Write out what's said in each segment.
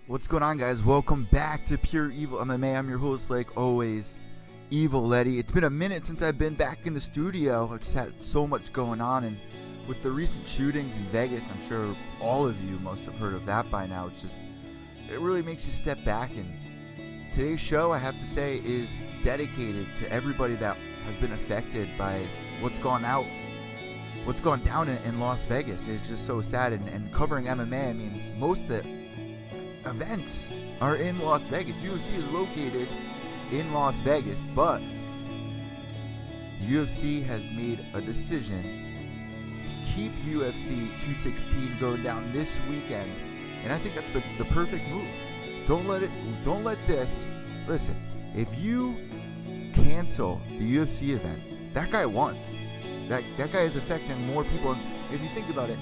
What's going on, guys? Welcome back to Pure EVil MMA. I'm your host, like always, Evil Letty. It's been a minute since I've been back in the studio. I've just had so much going on, and with the recent shootings in Vegas, I'm sure all of you must have heard of that by now. It really makes you step back, and today's show, I have to say, is dedicated to everybody that has been affected by what's gone down in Las Vegas. It's just so sad, and covering MMA, I mean, most of the events are in Las Vegas. UFC is located in Las Vegas, but UFC has made a decision to keep UFC 216 going down this weekend, and I think that's the perfect move. Don't let this. Listen, if you cancel the UFC event, that guy won. That guy is affecting more people. And if you think about it,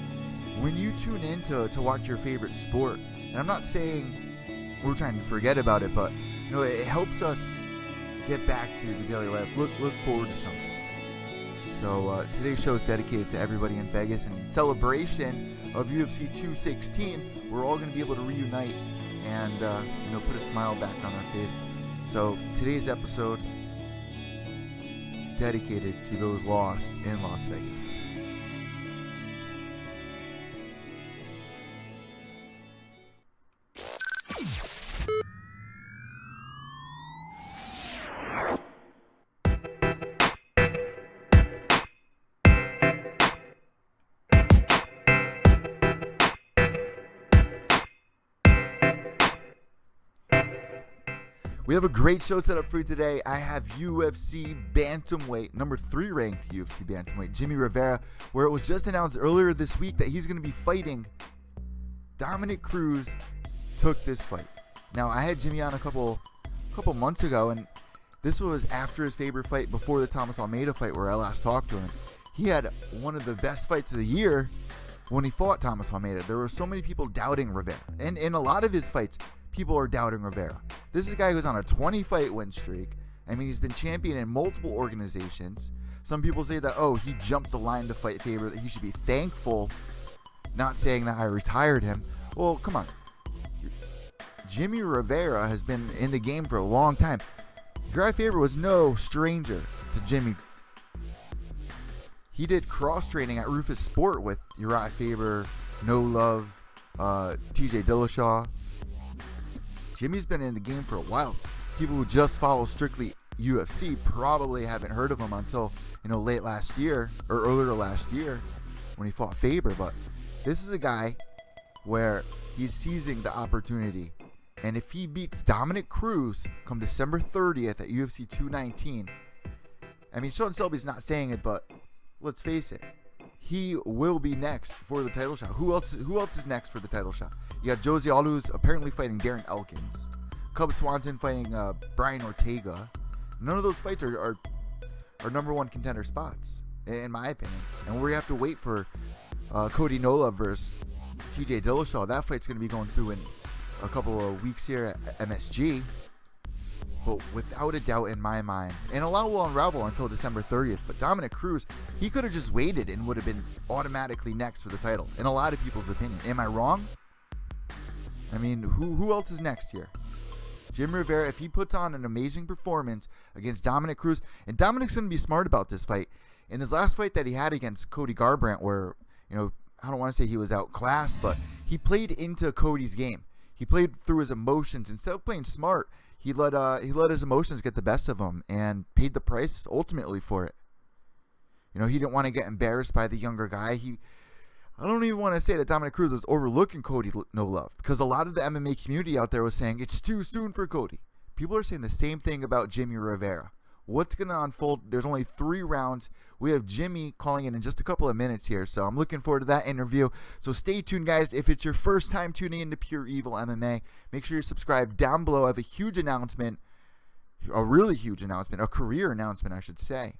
when you tune in to watch your favorite sport, and I'm not saying we're trying to forget about it, but it helps us get back to the daily life. Look forward to something. So today's show is dedicated to everybody in Vegas, and in celebration of UFC 216, we're all going to be able to reunite and put a smile back on our face. So today's episode dedicated to those lost in Las Vegas. We have a great show set up for you today. I have UFC Bantamweight, number 3 ranked UFC Bantamweight, Jimmie Rivera, where it was just announced earlier this week that he's going to be fighting Dominick Cruz. Took this fight. Now, I had Jimmy on a couple months ago, and this was after his favorite fight before the Thomas Almeida fight where I last talked to him. He had one of the best fights of the year when he fought Thomas Almeida. There were so many people doubting Rivera, and in a lot of his fights, people are doubting Rivera. This is a guy who's on a 20-fight win streak. I mean, he's been champion in multiple organizations. Some people say that, he jumped the line to fight Faber, that he should be thankful, not saying that I retired him. Well, come on. Jimmie Rivera has been in the game for a long time. Uriah Faber was no stranger to Jimmie. He did cross-training at Rufus Sport with Uriah Faber, No Love, TJ Dillashaw. Jimmy's been in the game for a while. People who just follow strictly UFC probably haven't heard of him until, late last year or earlier last year when he fought Faber. But this is a guy where he's seizing the opportunity. And if he beats Dominick Cruz come December 30th at UFC 219, I mean, Sean Selby's not saying it, but let's face it, he will be next for the title shot. Who else is next for the title shot? You got Jose Aldo, who's apparently fighting Darren Elkins. Cub Swanson fighting Brian Ortega. None of those fights are number one contender spots, in my opinion. And we have to wait for Cody Nola versus TJ Dillashaw. That fight's going to be going through in a couple of weeks here at MSG. But without a doubt in my mind, and a lot will unravel until December 30th, but Dominick Cruz, he could have just waited and would have been automatically next for the title, in a lot of people's opinion. Am I wrong? I mean, who else is next here? Jimmie Rivera, if he puts on an amazing performance against Dominick Cruz, and Dominick's going to be smart about this fight. In his last fight that he had against Cody Garbrandt, where, I don't want to say he was outclassed, but he played into Cody's game. He played through his emotions. Instead of playing smart, he let his emotions get the best of him and paid the price ultimately for it. He didn't want to get embarrassed by the younger guy. I don't even want to say that Dominick Cruz is overlooking Cody No Love, because a lot of the MMA community out there was saying it's too soon for Cody. People are saying the same thing about Jimmie Rivera. What's going to unfold? There's only 3 rounds. We have Jimmy calling in just a couple of minutes here, so I'm looking forward to that interview. So stay tuned, guys. If it's your first time tuning into Pure EVil MMA, make sure you subscribe down below. I have a huge announcement, a really huge announcement, a career announcement, I should say.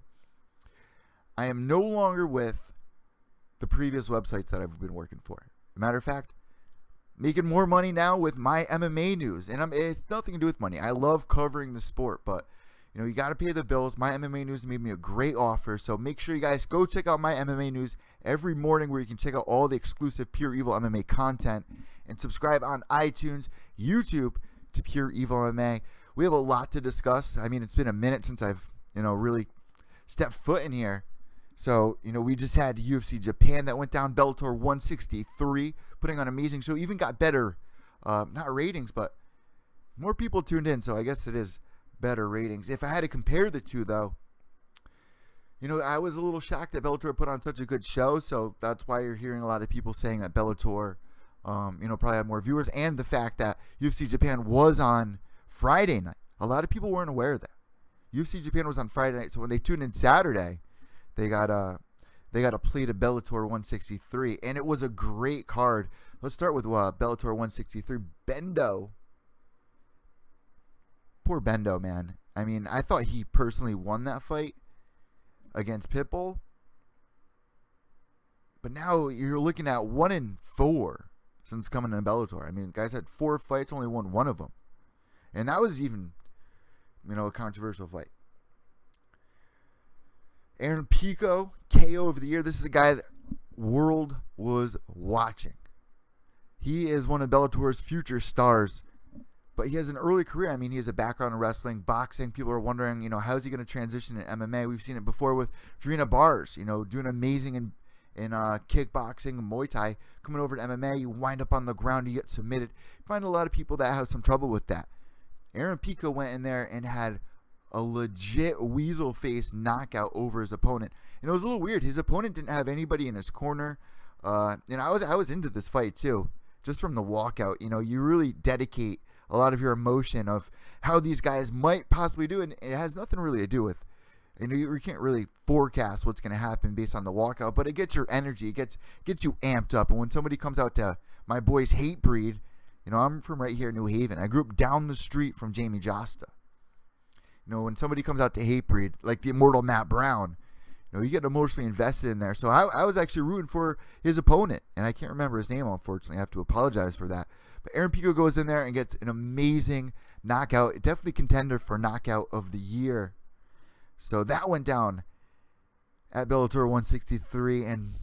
I am no longer with the previous websites that I've been working for. As a matter of fact, making more money now with my MMA news, and it's nothing to do with money. I love covering the sport, but you got to pay the bills. My MMA News made me a great offer, so make sure you guys go check out my MMA News every morning, where you can check out all the exclusive Pure EVil MMA content. and subscribe on iTunes, YouTube to Pure EVil MMA. We have a lot to discuss. I mean, it's been a minute since I've, really stepped foot in here. So, we just had UFC Japan that went down, Bellator 163, putting on an amazing show. Even got better, not ratings, but more people tuned in. So I guess it is better ratings. If I had to compare the two, though, I was a little shocked that Bellator put on such a good show. So that's why you're hearing a lot of people saying that Bellator, probably had more viewers. And the fact that UFC Japan was on Friday night. A lot of people weren't aware of that. UFC Japan was on Friday night. So when they tuned in Saturday, they got a plate of Bellator 163, and it was a great card. Let's start with Bellator 163. Bendo. Poor Bendo, man. I mean, I thought he personally won that fight against Pitbull. But now you're looking at 1-4 since coming to Bellator. I mean, the guy's had 4 fights, only won 1 of them. And that was even, a controversial fight. Aaron Pico, KO of the year. This is a guy that world was watching. He is one of Bellator's future stars, but he has an early career. I mean, he has a background in wrestling, boxing. People are wondering, how is he going to transition in MMA? We've seen it before with Drina Bars, doing amazing in kickboxing and Muay Thai. Coming over to MMA, you wind up on the ground, you get submitted. You find a lot of people that have some trouble with that. Aaron Pico went in there and had a legit weasel face knockout over his opponent. And it was a little weird. His opponent didn't have anybody in his corner. I was into this fight too. Just from the walkout, you really dedicate a lot of your emotion of how these guys might possibly do, and it has nothing really to do with, you can't really forecast what's going to happen based on the walkout, but it gets your energy, it gets you amped up. And when somebody comes out to my boys Hate Breed, I'm from right here in New Haven. I grew up down the street from Jamie Josta. When somebody comes out to Hate Breed, like the immortal Matt Brown, you get emotionally invested in there. So I was actually rooting for his opponent, and I can't remember his name, unfortunately. I have to apologize for that. But Aaron Pico goes in there and gets an amazing knockout. Definitely contender for knockout of the year. So that went down at Bellator 163. And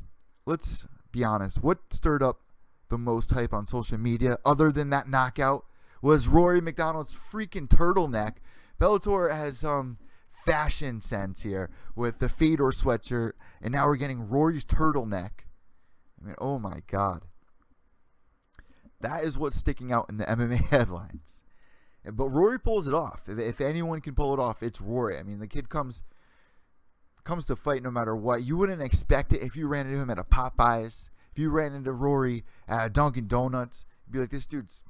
let's be honest, what stirred up the most hype on social media, other than that knockout, was Rory McDonald's freaking turtleneck. Bellator has some fashion sense here with the Fedor sweatshirt, and now we're getting Rory's turtleneck. I mean, oh my God. That is what's sticking out in the MMA headlines. But Rory pulls it off. If anyone can pull it off, it's Rory. I mean, the kid comes to fight no matter what. You wouldn't expect it if you ran into him at a Popeyes. If you ran into Rory at Dunkin' Donuts, you'd be like, this dude's,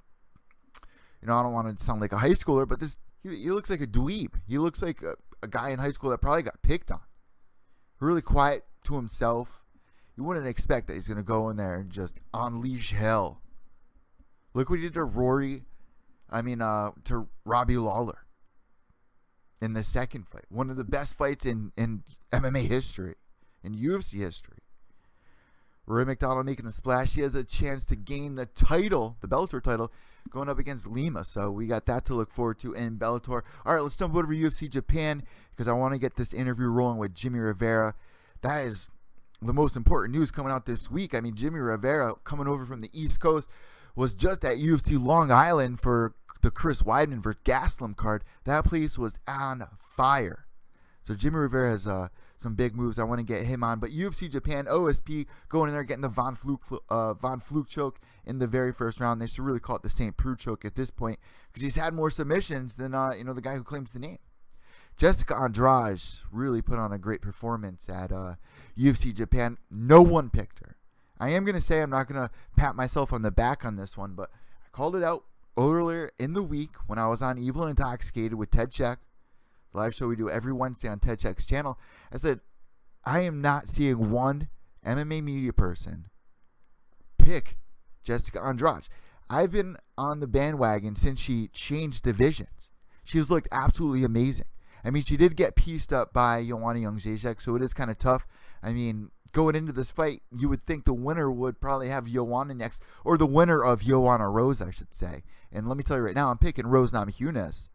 I don't want to sound like a high schooler, but he looks like a dweeb. He looks like a guy in high school that probably got picked on. Really quiet to himself. You wouldn't expect that he's going to go in there and just unleash hell. Look what he did to to Robbie Lawler in the second fight. One of the best fights in MMA history, in UFC history. Rory McDonald making a splash. He has a chance to gain the title, the Bellator title, going up against Lima. So we got that to look forward to in Bellator. All right, let's jump over to UFC Japan because I want to get this interview rolling with Jimmie Rivera. That is the most important news coming out this week. I mean, Jimmie Rivera coming over from the East Coast was just at UFC Long Island for the Chris Weidman versus Gastelum card. That place was on fire. So Jimmie Rivera has some big moves. I want to get him on. But UFC Japan, OSP going in there getting the Von Flug choke in the very first round. They should really call it the St. Preux choke at this point because he's had more submissions than the guy who claims the name. Jessica Andrade really put on a great performance at UFC Japan. No one picked her. I am going to say I'm not going to pat myself on the back on this one, but I called it out earlier in the week when I was on Evil and Intoxicated with Ted Check, the live show we do every Wednesday on Ted Check's channel. I said, I am not seeing one MMA media person pick Jessica Andrade. I've been on the bandwagon since she changed divisions. She's looked absolutely amazing. I mean, she did get pieced up by Joanna Jędrzejczyk, so it is kind of tough. I mean, going into this fight, you would think the winner would probably have Joanna next, or the winner of Joanna Rose, I should say. And let me tell you right now, I'm picking Rose Namajunas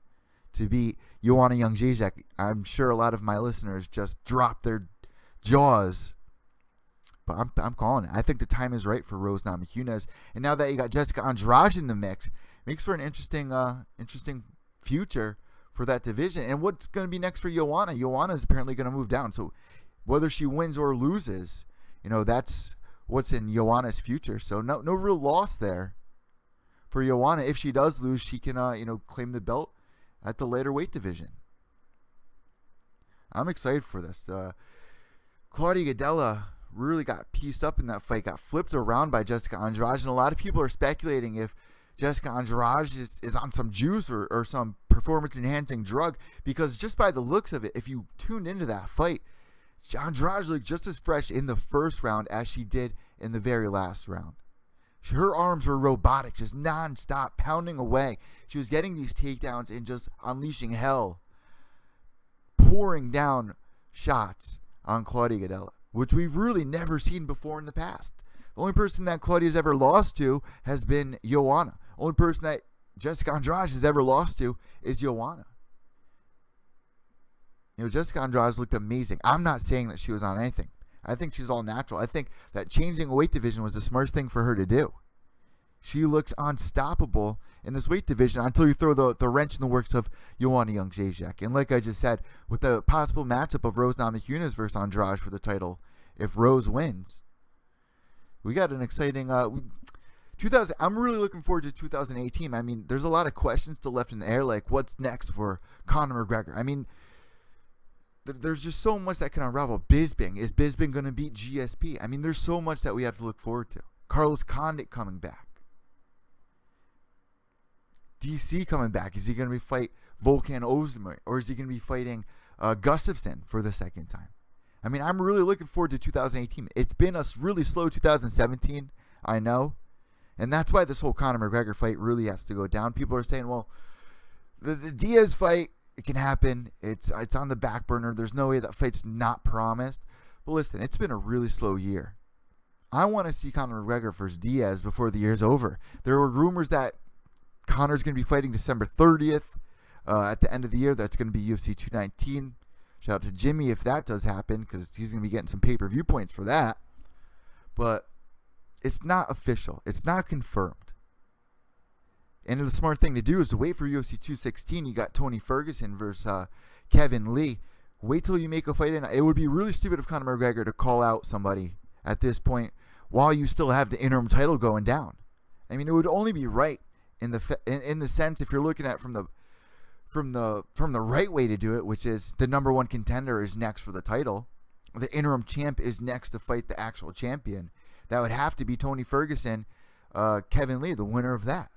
to beat Joanna Jędrzejczyk. I'm sure a lot of my listeners just dropped their jaws. but I'm calling it. I think the time is right for Rose Namajunas. And now that you got Jessica Andrade in the mix, makes for an interesting future for that division. And what's going to be next for Joanna? Joanna is apparently going to move down. So whether she wins or loses, that's what's in Joanna's future. So no real loss there for Joanna. If she does lose, she can claim the belt at the lighter weight division. I'm excited for this. Claudia Gadelha really got pieced up in that fight, got flipped around by Jessica Andrade, and a lot of people are speculating if Jessica Andrade is on some juice or some performance-enhancing drug, because just by the looks of it, if you tuned into that fight, Andrade looked just as fresh in the first round as she did in the very last round. Her arms were robotic, just non-stop, pounding away. She was getting these takedowns and just unleashing hell, pouring down shots on Claudia Gadelha, which we've really never seen before in the past. The only person that Claudia's ever lost to has been Joanna. The only person that Jessica Andrade has ever lost to is Joanna. Jessica Andrade looked amazing. I'm not saying that she was on anything. I think she's all natural. I think that changing a weight division was the smartest thing for her to do. She looks unstoppable in this weight division until you throw the wrench in the works of Joanna Jędrzejczyk. And like I just said, with the possible matchup of Rose Namajunas versus Andrade for the title, if Rose wins, we got an exciting 2000. I'm really looking forward to 2018. I mean, there's a lot of questions still left in the air, like what's next for Conor McGregor. I mean, there's just so much that can unravel. Bisping. Is Bisping going to beat GSP? I mean, there's so much that we have to look forward to. Carlos Condit coming back. DC coming back. Is he going to fight Volkan Ozdemir? Or is he going to be fighting Gustafsson for the second time? I mean, I'm really looking forward to 2018. It's been a really slow 2017, I know. And that's why this whole Conor McGregor fight really has to go down. People are saying, well, the Diaz fight, it can happen. It's on the back burner. There's no way that fight's not promised. But listen, it's been a really slow year. I want to see Conor McGregor versus Diaz before the year's over. There were rumors that Conor's going to be fighting December 30th at the end of the year. That's going to be UFC 219. Shout out to Jimmy if that does happen, because he's going to be getting some pay-per-view points for that. But it's not official. It's not confirmed. And the smart thing to do is to wait for UFC 216. You got Tony Ferguson versus Kevin Lee. Wait till you make a fight in. It would be really stupid of Conor McGregor to call out somebody at this point while you still have the interim title going down. I mean, it would only be right in the sense if you're looking at from the right way to do it, which is the number one contender is next for the title. The interim champ is next to fight the actual champion. That would have to be Tony Ferguson, Kevin Lee, the winner of that.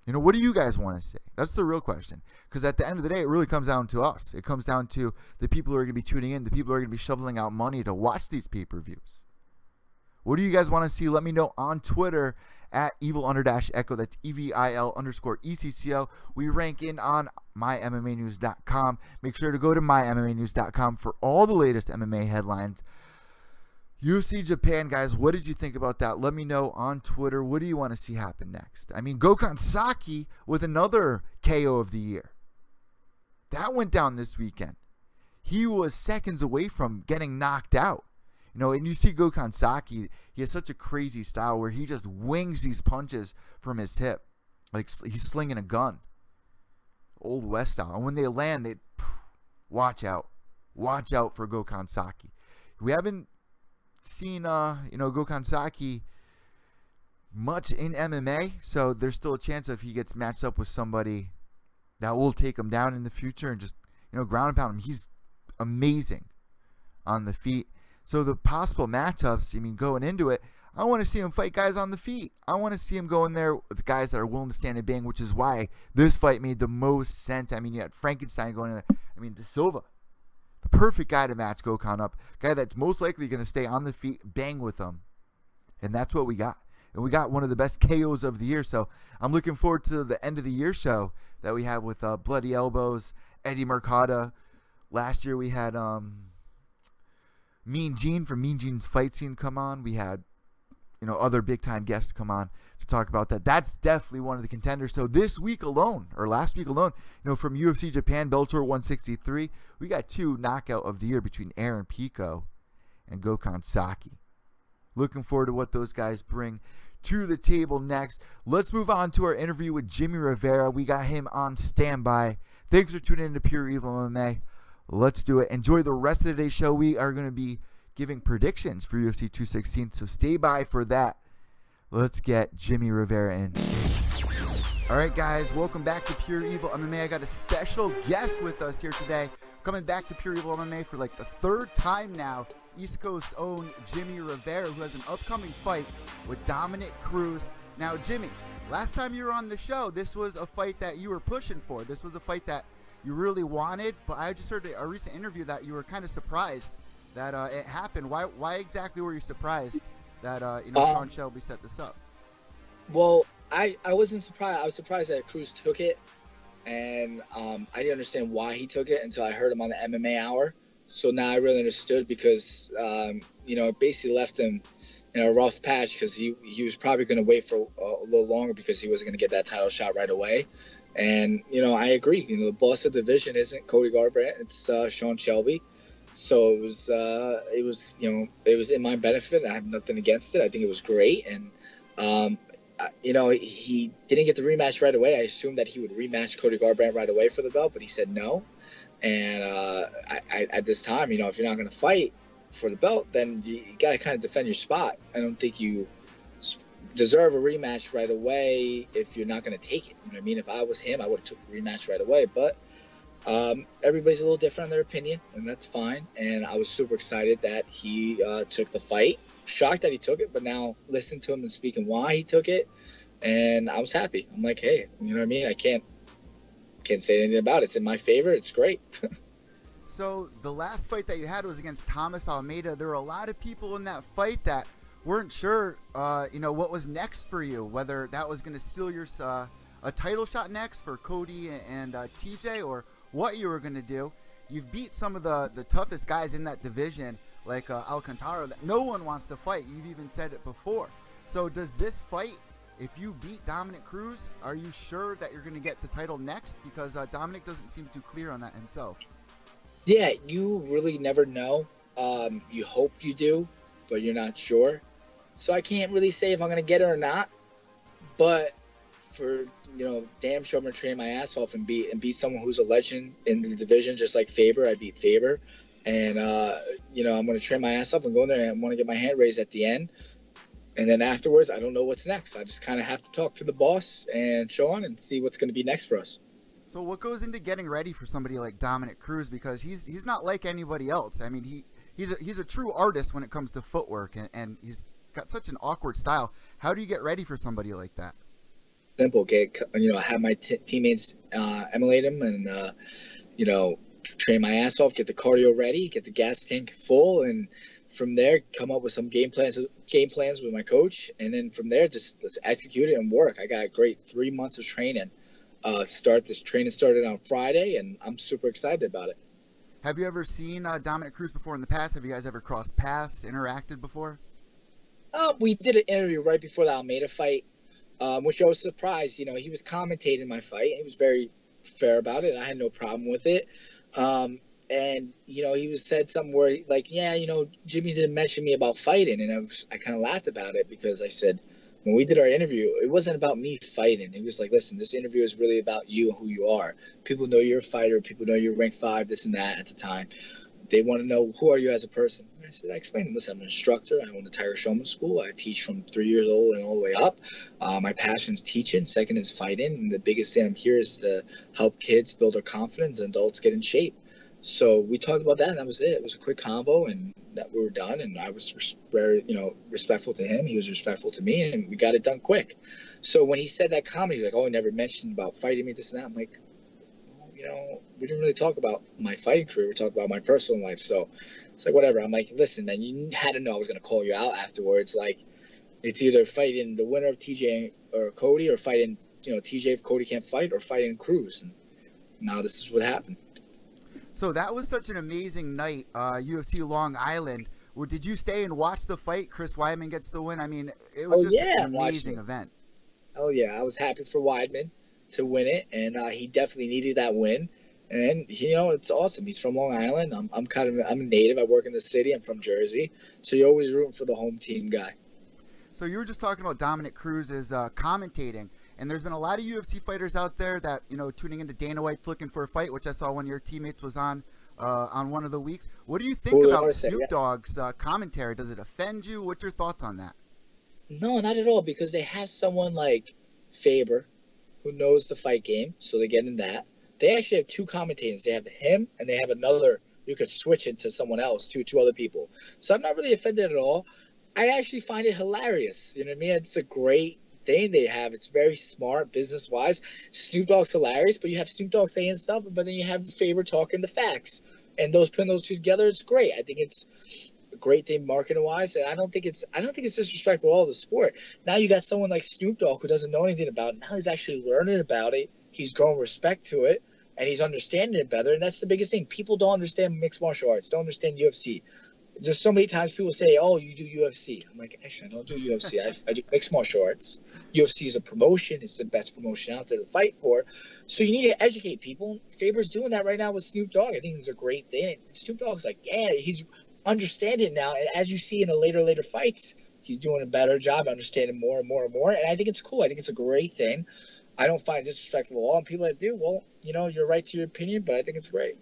What do you guys want to say? That's the real question. Because at the end of the day, it really comes down to us. It comes down to the people who are going to be tuning in, the people who are going to be shoveling out money to watch these pay-per-views. What do you guys want to see? Let me know on Twitter at evil_echo. That's EVIL_ECCO. We rank in on mymmanews.com. Make sure to go to mymmanews.com for all the latest MMA headlines. UFC Japan, guys, what did you think about that? Let me know on Twitter. What do you want to see happen next? I mean, Gokhan Saki with another KO of the year. That went down this weekend. He was seconds away from getting knocked out. And you see Gokhan Saki, he has such a crazy style where he just wings these punches from his hip. Like he's slinging a gun. Old West style. And when they land, watch out. Watch out for Gokhan Saki. We haven't seen Gokhan Saki much in MMA, so there's still a chance if he gets matched up with somebody that will take him down in the future and just ground and pound him. He's amazing on the feet. So the possible matchups, going into it, I want to see him fight guys on the feet. I want to see him go in there with guys that are willing to stand and bang, which is why this fight made the most sense. I mean, you had Frankenstein going in there. De Silva, the perfect guy to match Gokhan up. Guy that's most likely going to stay on the feet, bang with him. And that's what we got. And we got one of the best KOs of the year. So I'm looking forward to the end of the year show that we have with Bloody Elbows, Eddie Mercado. Last year we had Mean Gene from Mean Gene's Fight Scene come on. We had other big time guests come on to talk about that. That's definitely one of the contenders. So this week alone, or last week alone, from UFC Japan, Bellator 163, we got 2 knockout of the year between Aaron Pico and Gokhan Saki. Looking forward to what those guys bring to the table next. Let's move on to our interview with Jimmie Rivera. We got him on standby. Thanks for tuning in to Pure EVil MMA. Let's do it. Enjoy the rest of today's show. We are going to be giving predictions for UFC 216, so stay by for that. Let's get Jimmie Rivera in. All right, guys, welcome back to Pure EVil MMA. I got a special guest with us here today. Coming back to Pure EVil MMA for like the third time now, East Coast's own Jimmie Rivera, who has an upcoming fight with Dominick Cruz. Now, Jimmy, last time you were on the show, this was a fight that you were pushing for. This was a fight that you really wanted, but I just heard a recent interview that you were kind of surprised that it happened. Why exactly were you surprised that Sean Shelby set this up? Well, I wasn't surprised. I was surprised that Cruz took it, and I didn't understand why he took it until I heard him on the MMA Hour. So now I really understood because, it basically left him in a rough patch because he was probably going to wait for a little longer because he wasn't going to get that title shot right away. And, I agree. The boss of the division isn't Cody Garbrandt. It's Sean Shelby. So it was in my benefit. I have nothing against it. I think it was great. And, he didn't get the rematch right away. I assumed that he would rematch Cody Garbrandt right away for the belt, but he said no. And at this time, if you're not going to fight for the belt, then you got to kind of defend your spot. I don't think you deserve a rematch right away if you're not going to take it. You know what I mean? If I was him, I would have took the rematch right away. But everybody's a little different in their opinion, and that's fine. And I was super excited that he took the fight. Shocked that he took it, but now listen to him and speaking why he took it, and I was happy. I'm like, hey, you know what I mean? I can't say anything about it. It's in my favor. It's great. So the last fight that you had was against Thomas Almeida. There were a lot of people in that fight that weren't sure, what was next for you, whether that was going to steal your a title shot next for Cody and TJ, or what you were going to do. You've beat some of the toughest guys in that division, like Alcantara, that no one wants to fight. You've even said it before. So does this fight, if you beat Dominick Cruz, are you sure that you're going to get the title next? Because Dominick doesn't seem too clear on that himself. Yeah, you really never know. You hope you do, but you're not sure. So I can't really say if I'm going to get it or not. But for, damn sure I'm going to train my ass off and beat someone who's a legend in the division, just like Faber. I beat Faber. And, I'm going to train my ass off and go in there and I want to get my hand raised at the end. And then afterwards, I don't know what's next. I just kind of have to talk to the boss and Sean and see what's going to be next for us. So what goes into getting ready for somebody like Dominick Cruz? Because he's not like anybody else. I mean, he's a true artist when it comes to footwork, and he's got such an awkward style. How do you get ready for somebody like that? Simple. Have my teammates emulate him and, train my ass off, get the cardio ready, get the gas tank full, and from there come up with some game plans with my coach, and then from there just let's execute it and work. I got a great 3 months of training to start. This training started on Friday, and I'm super excited about it. Have you ever seen Dominick Cruz before in the past? Have you guys ever crossed paths, interacted before? We did an interview right before the Almeida fight, which I was surprised. He was commentating my fight. He was very fair about it. I had no problem with it. And, he was said somewhere like, yeah, Jimmy didn't mention me about fighting. And I kind of laughed about it because I said, when we did our interview, it wasn't about me fighting. It was like, listen, this interview is really about you and who you are. People know you're a fighter. People know you're ranked 5, this and that at the time. They want to know, who are you as a person? I explained, listen, I'm an instructor. I own the Tiger Showman School. I teach from 3 years old and all the way up. My passion is teaching. Second is fighting. And the biggest thing I'm here is to help kids build their confidence and adults get in shape. So we talked about that, and that was it. It was a quick combo, and that we were done. And I was very, respectful to him. He was respectful to me, and we got it done quick. So when he said that comment, he's like, "Oh, he never mentioned about fighting me, this and that." I'm like, well, we didn't really talk about my fighting career. We talked about my personal life. So it's like, whatever. I'm like, listen, man, you had to know I was going to call you out afterwards. Like, it's either fighting the winner of TJ or Cody, or fighting, TJ if Cody can't fight, or fighting Cruz. And now this is what happened. So that was such an amazing night, UFC Long Island. Did you stay and watch the fight? Chris Weidman gets the win. I mean, it was an amazing event. Oh, yeah. I was happy for Weidman to win it, and he definitely needed that win. And it's awesome. He's from Long Island. I'm a native. I work in the city. I'm from Jersey, so you're always rooting for the home team guy. So you were just talking about Dominick Cruz is commentating, and there's been a lot of UFC fighters out there that tuning into Dana White's looking for a fight, which I saw one of your teammates was on one of the weeks. What do you think about Snoop Dogg's commentary? Does it offend you? What's your thoughts on that? No, not at all, because they have someone like Faber who knows the fight game, so they get in that. They actually have two commentators. They have him, and they have another. You could switch it to someone else, two other people. So I'm not really offended at all. I actually find it hilarious. You know what I mean? It's a great thing they have. It's very smart business-wise. Snoop Dogg's hilarious, but you have Snoop Dogg saying stuff, but then you have Faber talking the facts. And putting those two together, it's great. I think it's a great thing marketing-wise, and I don't think it's disrespectful to all the sport. Now you got someone like Snoop Dogg who doesn't know anything about it. Now he's actually learning about it. He's growing respect to it, and he's understanding it better. And that's the biggest thing. People don't understand mixed martial arts, don't understand UFC. There's so many times people say, "Oh, you do UFC." I'm like, actually, I don't do UFC. I do mixed martial arts. UFC is a promotion. It's the best promotion out there to fight for. So you need to educate people. Faber's doing that right now with Snoop Dogg. I think it's a great thing. And Snoop Dogg's like, yeah, he's understanding now. And as you see in the later fights, he's doing a better job understanding more and more and more. And I think it's cool. I think it's a great thing. I don't find it disrespectful at all. And people that do, well, you're right to your opinion, but I think it's great.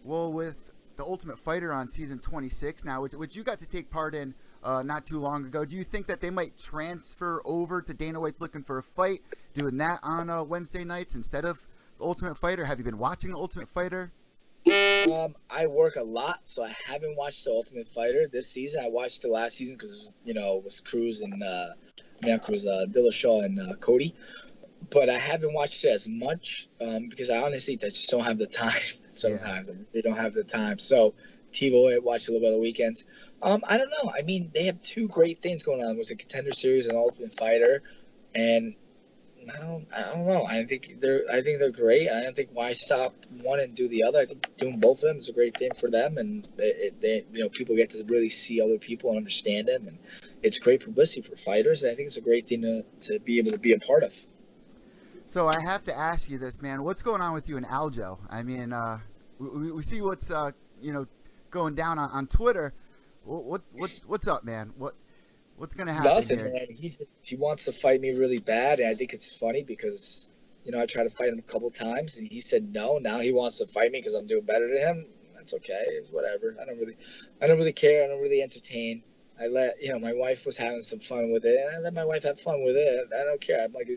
Well, with the Ultimate Fighter on season 26 now, which you got to take part in not too long ago, do you think that they might transfer over to Dana White's looking for a fight, doing that on Wednesday nights instead of the Ultimate Fighter? Have you been watching the Ultimate Fighter? I work a lot, so I haven't watched the Ultimate Fighter this season. I watched the last season because it was Cruz and Dillashaw and Cody. But I haven't watched it as much because I honestly just don't have the time sometimes. Yeah. They don't have the time. So TiVo, I watch a little bit on the weekends. I don't know. I mean, they have two great things going on. There's a Contender Series and Ultimate Fighter. And I don't know. I think they're great. I don't think why stop one and do the other. I think doing both of them is a great thing for them. And they people get to really see other people and understand them. And it's great publicity for fighters. And I think it's a great thing to be able to be a part of. So I have to ask you this, man. What's going on with you and Aljo? I mean, we see what's going down on Twitter. What's up, man? What's gonna happen? Nothing, here? Man. He wants to fight me really bad, and I think it's funny because I tried to fight him a couple times, and he said no. Now he wants to fight me because I'm doing better than him. That's okay. It's whatever. I don't really care. I don't really entertain. I let my wife was having some fun with it, and I let my wife have fun with it. I don't care. I'm like,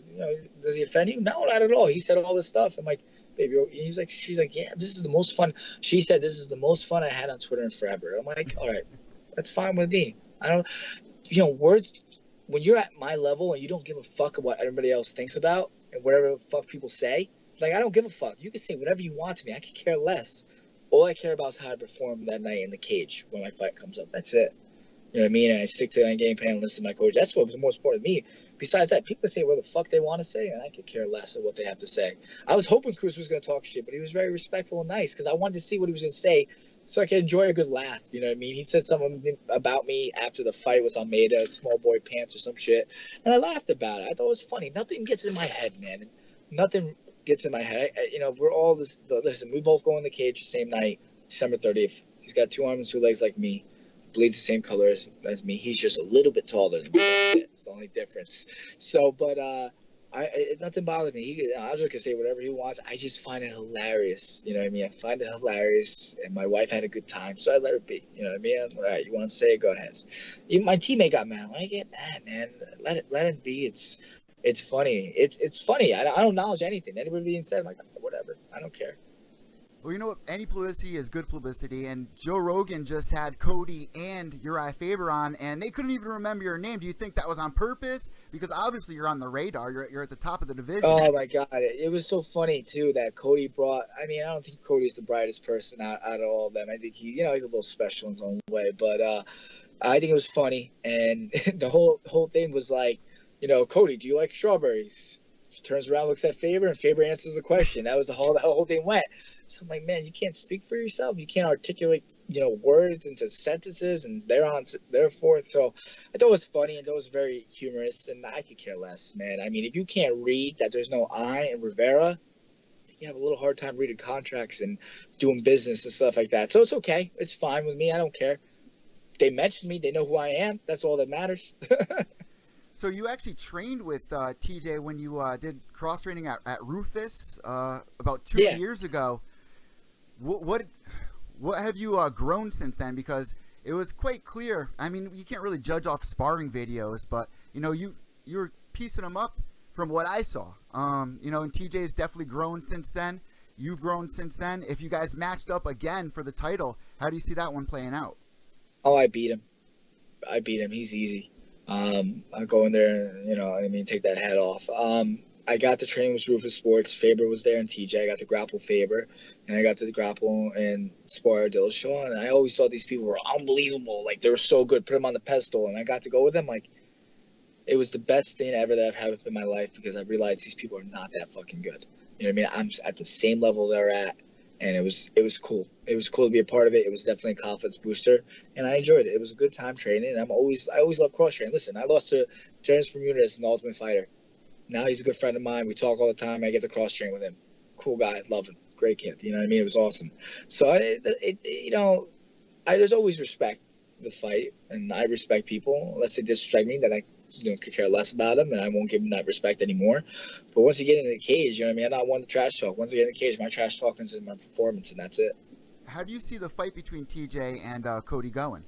does he offend you? No, not at all. He said all this stuff. I'm like, baby, she's like, yeah, this is the most fun. She said this is the most fun I had on Twitter in forever. I'm like, all right, that's fine with me. I don't, words. When you're at my level and you don't give a fuck about what everybody else thinks about and whatever the fuck people say, like I don't give a fuck. You can say whatever you want to me. I could care less. All I care about is how I perform that night in the cage when my fight comes up. That's it. You know what I mean? And I stick to my game plan and listen to my coach. That's what was most important to me. Besides that, people say what the fuck they want to say, and I could care less of what they have to say. I was hoping Cruz was going to talk shit, but he was very respectful and nice because I wanted to see what he was going to say so I could enjoy a good laugh. You know what I mean? He said something about me after the fight was Almeida, small boy pants or some shit, and I laughed about it. I thought it was funny. Nothing gets in my head, man. Nothing gets in my head. We're all this. Listen, we both go in the cage the same night, December 30th. He's got 2 arms and 2 legs like me. Bleeds the same color as me. He's just a little bit taller than me. That's it. It's the only difference. So, but nothing bothered me. Aljo can say whatever he wants. I just find it hilarious. You know what I mean? I find it hilarious, and my wife had a good time, so I let her be. You know what I mean? All right, you want to say it? Go ahead. Even my teammate got mad. When I get mad, man, let it be. It's funny. It's funny. I don't acknowledge anything. Anybody said, I'm like, whatever. I don't care. Well, you know what? Any publicity is good publicity, and Joe Rogan just had Cody and Uriah Faber on, and they couldn't even remember your name. Do you think that was on purpose? Because obviously you're on the radar. You're at the top of the division. Oh, my God. It was so funny, too, that Cody brought – I mean, I don't think Cody's the brightest person out of all of them. I think he's a little special in his own way. But I think it was funny, and the whole thing was like, Cody, do you like strawberries? She turns around, looks at Faber, and Faber answers the question. That was the whole thing went. So I'm like, man, you can't speak for yourself. You can't articulate, words into sentences and therefore. So I thought it was funny and thought it was very humorous, and I could care less, man. I mean, if you can't read that there's no I in Rivera, have a little hard time reading contracts and doing business and stuff like that. So it's okay. It's fine with me. I don't care. They mentioned me. They know who I am. That's all that matters. So you actually trained with TJ when you did cross training at Rufus about 2 years ago. What have you grown since then? Because it was quite clear. I mean, you can't really judge off sparring videos, but you know, you were piecing them up from what I saw. You know, and TJ's definitely grown since then. You've grown since then. If you guys matched up again for the title, how do you see that one playing out? Oh, I beat him. He's easy. I go in there and, you know, I mean, take that head off. I got to train with Rufus Sports. Faber was there and TJ. I got to grapple Faber, and I got to grapple and spar Dillashaw. And I always thought these people were unbelievable. Like, they were so good. Put them on the pedestal. And I got to go with them. Like, it was the best thing ever that I've had in my life, because I realized these people are not that fucking good. You know what I mean? I'm at the same level they're at. And it was cool. It was cool to be a part of it. It was definitely a confidence booster, and I enjoyed it. It was a good time training, and I always love cross training. Listen, I lost to Terrence Bermudez in the Ultimate Fighter. Now he's a good friend of mine. We talk all the time. I get to cross train with him. Cool guy, love him, great kid. You know what I mean? It was awesome. So you know, there's always respect the fight, and I respect people unless they disrespect me. Then I could care less about them, and I won't give them that respect anymore. But once you get into the cage, you know what I mean? I'm not one to trash talk. Once I get in the cage, my trash talking is in my performance, and that's it. How do you see the fight between TJ and Cody going?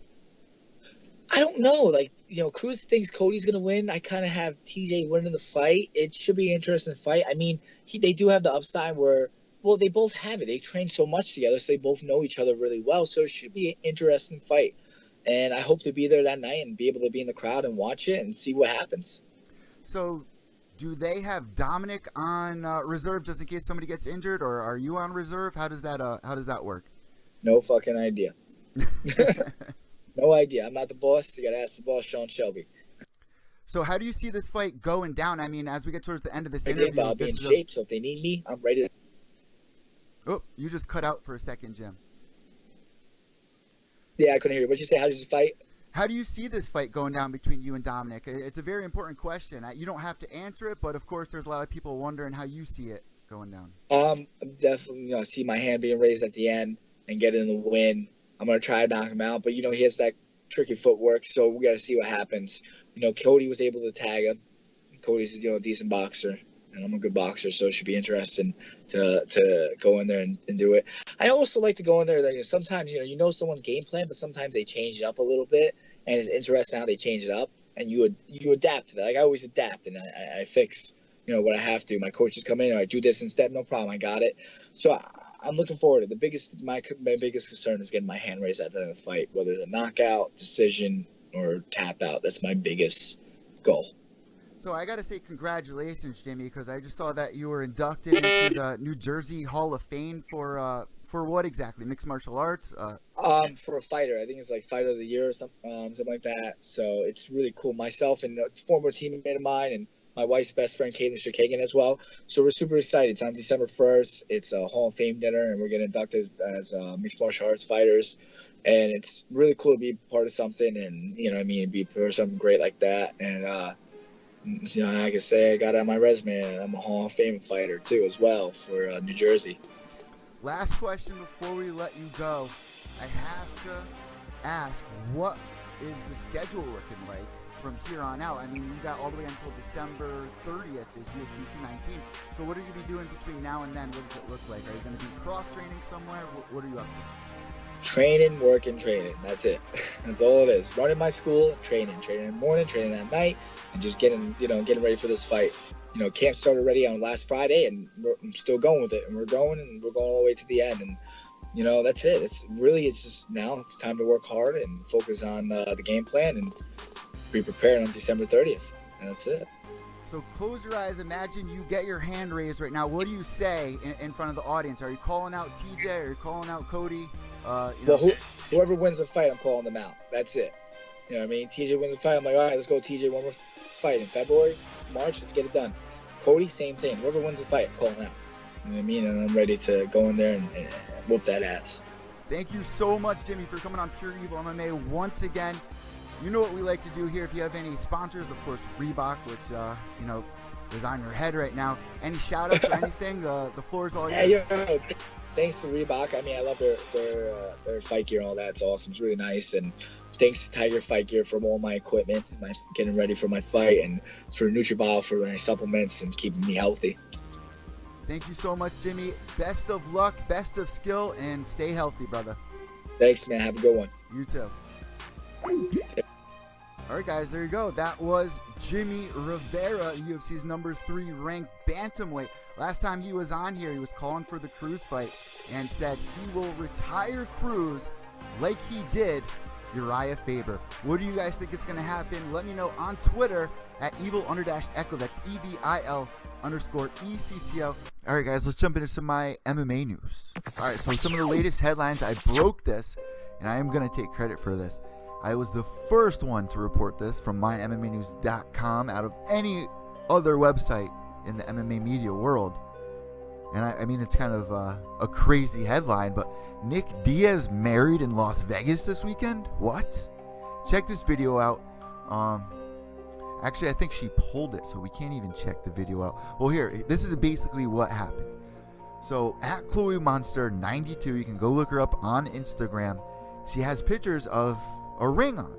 I don't know. Like, you know, Cruz thinks Cody's going to win. I kind of have TJ winning the fight. It should be an interesting fight. I mean, they do have the upside where, well, they both have it. They train so much together, so they both know each other really well. So it should be an interesting fight. And I hope to be there that night and be able to be in the crowd and watch it and see what happens. So do they have Dominick on reserve just in case somebody gets injured, or are you on reserve? How does that work? No fucking idea. No idea. I'm not the boss. You got to ask the boss, Sean Shelby. So how do you see this fight going down? I mean, as we get towards the end of this interview, I'll be in shape, so if they need me, I'm ready. Oh, you just cut out for a second, Jim. Yeah, I couldn't hear you. What'd you say? How did you fight? How do you see this fight going down between you and Dominick? It's a very important question. You don't have to answer it, but of course, there's a lot of people wondering how you see it going down. I'm definitely see my hand being raised at the end and getting the win. I'm gonna try to knock him out, but he has that tricky footwork, so we got to see what happens. Cody was able to tag him. Cody's a decent boxer, and I'm a good boxer, so it should be interesting to go in there and do it. I also like to go in there. Like, sometimes you know someone's game plan, but sometimes they change it up a little bit, and it's interesting how they change it up, and you adapt to that. Like, I always adapt, and I fix what I have to. My coaches come in and I do this instead, no problem, I got it. So I'm looking forward to it. My biggest concern is getting my hand raised at the end of the fight, whether it's a knockout, decision, or tap out. That's my biggest goal. So I got to say congratulations, Jimmie, because I just saw that you were inducted into the New Jersey Hall of Fame for what exactly? Mixed martial arts? For a fighter. I think it's like Fighter of the Year or something like that. So it's really cool. Myself and a former teammate of mine and my wife's best friend, Caitlin Shakagan, as well. So we're super excited. It's on December 1st. It's a Hall of Fame dinner, and we're getting inducted as mixed martial arts fighters. And it's really cool to be part of something and, be part of something great like that. And, I can say I got on my resume, I'm a Hall of Fame fighter, too, as well, for New Jersey. Last question before we let you go. I have to ask, what is the schedule looking like from here on out? I mean, you got all the way until December 30th is UFC 219. So what are you going to be doing between now and then? What does it look like? Are you going to be cross-training somewhere? What are you up to? Training, working, training. That's it. That's all it is. Running my school, training in the morning, training at night, and just getting ready for this fight. Camp started already on last Friday, and I'm still going with it. And we're going all the way to the end. And that's it. It's just now it's time to work hard and focus on the game plan and be prepared on December 30th. And that's it. So close your eyes. Imagine you get your hand raised right now. What do you say in front of the audience? Are you calling out TJ? Are you calling out Cody? Whoever wins the fight, I'm calling them out. That's it. You know what I mean? TJ wins the fight. I'm like, all right, let's go, TJ. One more fight in February, March. Let's get it done. Cody, same thing. Whoever wins the fight, I'm calling out. You know what I mean? And I'm ready to go in there and whoop that ass. Thank you so much, Jimmie, for coming on Pure EVil MMA once again. You know what we like to do here. If you have any sponsors, of course, Reebok, which, is on your head right now. Any shout outs or anything? The floor is all Yeah, yours. thanks to Reebok. I mean, I love their fight gear and all that. It's awesome. It's really nice. And thanks to Tiger Fight Gear for all my equipment, my getting ready for my fight, and for NutriBio for my supplements and keeping me healthy. Thank you so much, Jimmy. Best of luck, best of skill, and stay healthy, brother. Thanks, man. Have a good one. You too. All right, guys, there you go. That was Jimmie Rivera, UFC's number 3 ranked bantamweight. Last time he was on here, he was calling for the Cruz fight and said he will retire Cruz like he did Uriah Faber. What do you guys think is going to happen? Let me know on Twitter at evil_echo. That's EVIL_ECCO. All right, guys, let's jump into some of my MMA news. All right, so some of the latest headlines. I broke this, and I am going to take credit for this. I was the first one to report this from mymmanews.com out of any other website in the MMA media world. And I mean, it's kind of a crazy headline, but Nick Diaz married in Las Vegas this weekend? What? Check this video out. Actually, I think she pulled it, so we can't even check the video out. Well, here, this is basically what happened. So, at Chloe Monster 92, you can go look her up on Instagram. She has pictures of a ring on,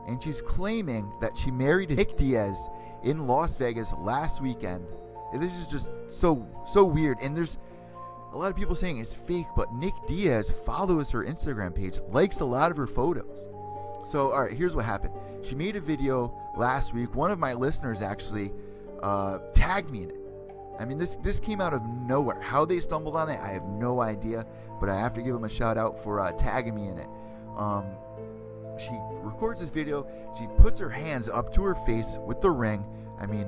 and she's claiming that she married Nick Diaz in Las Vegas last weekend. And this is just so weird, and there's a lot of people saying it's fake, but Nick Diaz follows her Instagram page, likes a lot of her photos. So, all right, here's what happened. She made a video last week. One of my listeners actually tagged me in it. I mean, this came out of nowhere. How they stumbled on it, I have no idea, but I have to give them a shout out for tagging me in it. She records this video. She puts her hands up to her face with the ring. I mean,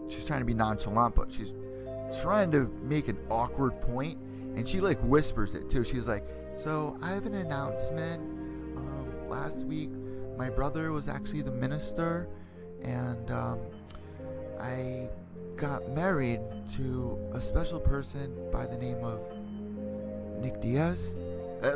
she's trying to be nonchalant, but she's trying to make an awkward point, and she like whispers it too. She's like, so I have an announcement. Last week my brother was actually the minister, and I got married to a special person by the name of Nick Diaz.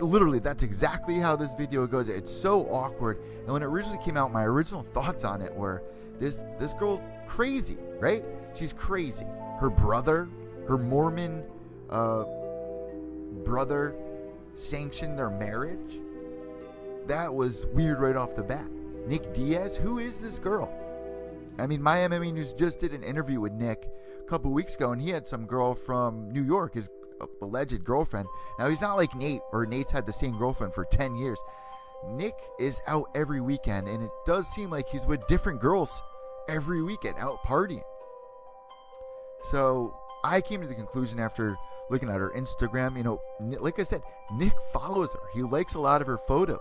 Literally, that's exactly how this video goes. It's so awkward. And when it originally came out, my original thoughts on it were, this girl's crazy, right? She's crazy. Her brother, her Mormon brother, sanctioned their marriage. That was weird right off the bat. Nick Diaz, who is this girl? I mean, my MMA News just did an interview with Nick a couple weeks ago, and he had some girl from New York, his alleged girlfriend. Now, he's not like Nate, or Nate's had the same girlfriend for 10 years. Nick is out every weekend, and it does seem like he's with different girls every weekend, out partying. So I came to the conclusion after looking at her Instagram, you know, like I said, Nick follows her. He likes a lot of her photos.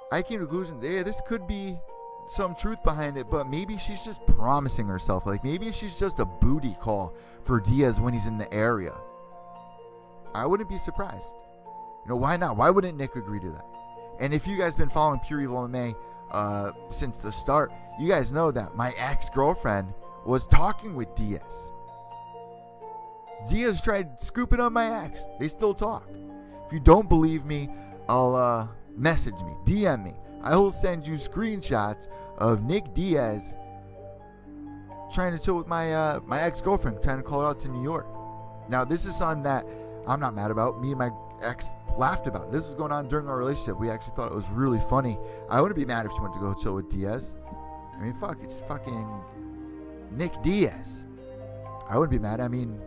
I came to the conclusion, yeah, this could be some truth behind it, but maybe she's just promising herself. Like, maybe she's just a booty call for Diaz when he's in the area. I wouldn't be surprised. You know, why not? Why wouldn't Nick agree to that? And if you guys have been following Pure EVil MMA since the start, you guys know that my ex-girlfriend was talking with Diaz. Diaz tried scooping on my ex. They still talk. If you don't believe me, I'll message me, DM me. I will send you screenshots of Nick Diaz trying to chill with my my ex-girlfriend, trying to call her out to New York. Now, this is something that I'm not mad about. Me and my ex laughed about. This was going on during our relationship. We actually thought it was really funny. I wouldn't be mad if she went to go chill with Diaz. I mean, fuck, it's fucking Nick Diaz. I wouldn't be mad. I mean,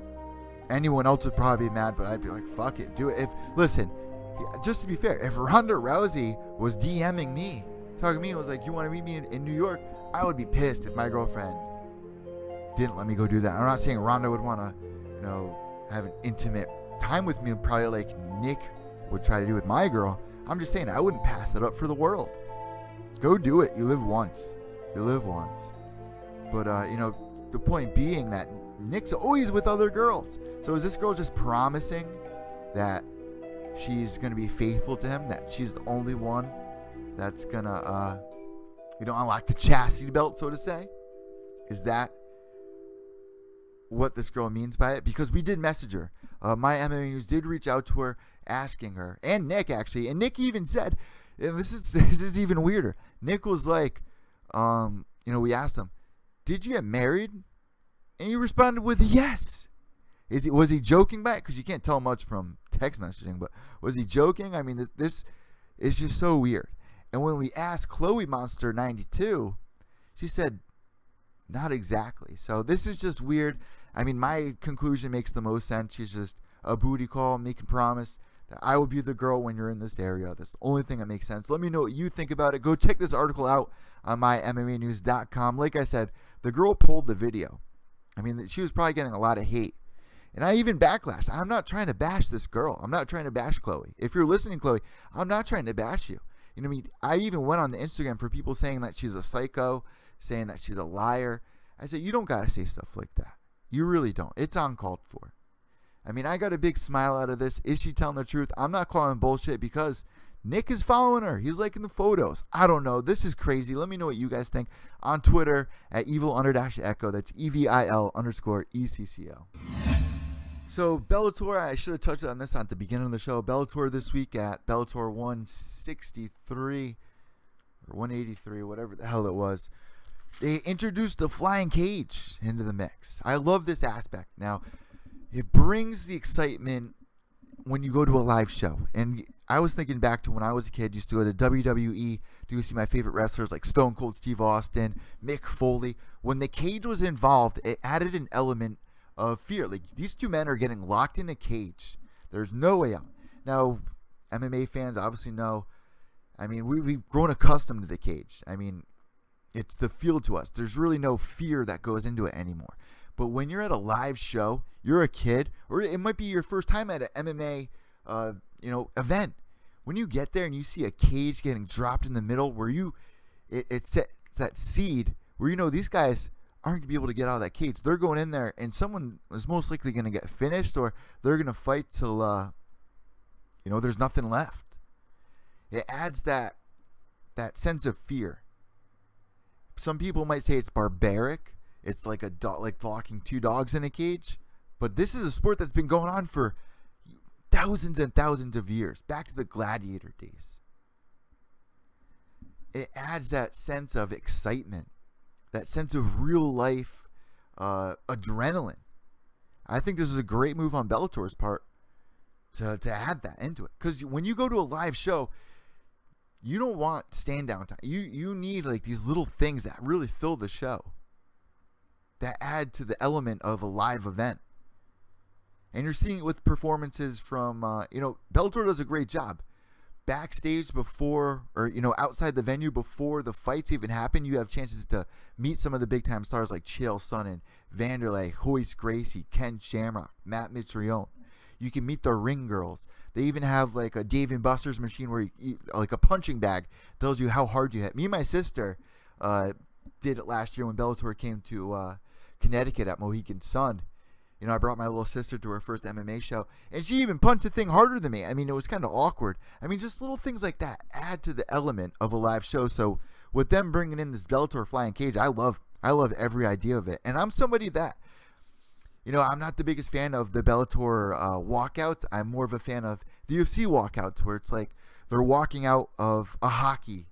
anyone else would probably be mad, but I'd be like, fuck it, do it. Listen, just to be fair, if Ronda Rousey was DMing me, talking to me, was like, you want to meet me in New York, I would be pissed if my girlfriend didn't let me go do that. I'm not saying Ronda would want to, you know, have an intimate time with me, probably like Nick would try to do with my girl. I'm just saying, I wouldn't pass that up for the world. Go do it. You live once. You live once. But, you know, the point being that Nick's always with other girls. So is this girl just promising that she's going to be faithful to him, that she's the only one that's going to, you know, unlock the chastity belt, so to say? Is that what this girl means by it? Because we did message her. My MMA News did reach out to her, asking her, and Nick actually, and Nick even said, and this is even weirder. Nick was like, you know, we asked him, did you get married? And he responded with yes. Was he joking back? Because you can't tell much from text messaging, but was he joking? I mean, this is just so weird. And when we asked Chloe Monster 92, she said, not exactly. So this is just weird. I mean, my conclusion makes the most sense. She's just a booty call, making promise that I will be the girl when you're in this area. That's the only thing that makes sense. Let me know what you think about it. Go check this article out on mymmanews.com. Like I said, the girl pulled the video. I mean, she was probably getting a lot of hate. And I even backlashed. I'm not trying to bash this girl. I'm not trying to bash Chloe. If you're listening, Chloe, I'm not trying to bash you. You know what I mean? I even went on the Instagram for people saying that she's a psycho, saying that she's a liar. I said, you don't got to say stuff like that. You really don't. It's uncalled for. I mean, I got a big smile out of this. Is she telling the truth? I'm not calling bullshit because Nick is following her. He's liking the photos. I don't know. This is crazy. Let me know what you guys think on Twitter at evil_echo. That's EVIL_ECCO. So Bellator, I should have touched on this at the beginning of the show. Bellator this week at Bellator 163 or 183, whatever the hell it was. They introduced the flying cage into the mix. I love this aspect. Now, it brings the excitement when you go to a live show. And I was thinking back to when I was a kid, used to go to WWE to see my favorite wrestlers like Stone Cold Steve Austin, Mick Foley. When the cage was involved, it added an element of fear. Like, these two men are getting locked in a cage. There's no way out. Now, MMA fans obviously know, I mean, we've grown accustomed to the cage. I mean, it's the feel to us. There's really no fear that goes into it anymore. But when you're at a live show, you're a kid, or it might be your first time at an MMA, event. When you get there and you see a cage getting dropped in the middle, where it's that seed where you know these guys aren't going to be able to get out of that cage. They're going in there, and someone is most likely going to get finished, or they're going to fight till there's nothing left. It adds that sense of fear. Some people might say it's barbaric. It's like like locking two dogs in a cage. But this is a sport that's been going on for thousands and thousands of years, back to the gladiator days. It adds that sense of excitement, that sense of real life adrenaline. I think this is a great move on Bellator's part to add that into it. Because when you go to a live show, you don't want stand down time. You need like these little things that really fill the show, that add to the element of a live event. And you're seeing it with performances from, Bellator does a great job. Backstage before, or, outside the venue before the fights even happen, you have chances to meet some of the big time stars like Chael Sonnen, Vanderlei, Royce Gracie, Ken Shamrock, Matt Mitrione. You can meet the ring girls. They even have like a Dave & Buster's machine where like a punching bag tells you how hard you hit. Me and my sister did it last year when Bellator came to Connecticut at Mohegan Sun. I brought my little sister to her first MMA show, and she even punched a thing harder than me. I mean, it was kind of awkward. I mean, just little things like that add to the element of a live show. So with them bringing in this Bellator flying cage, I love every idea of it. And I'm somebody that, I'm not the biggest fan of the Bellator walkouts. I'm more of a fan of the UFC walkouts, where it's like they're walking out of a hockey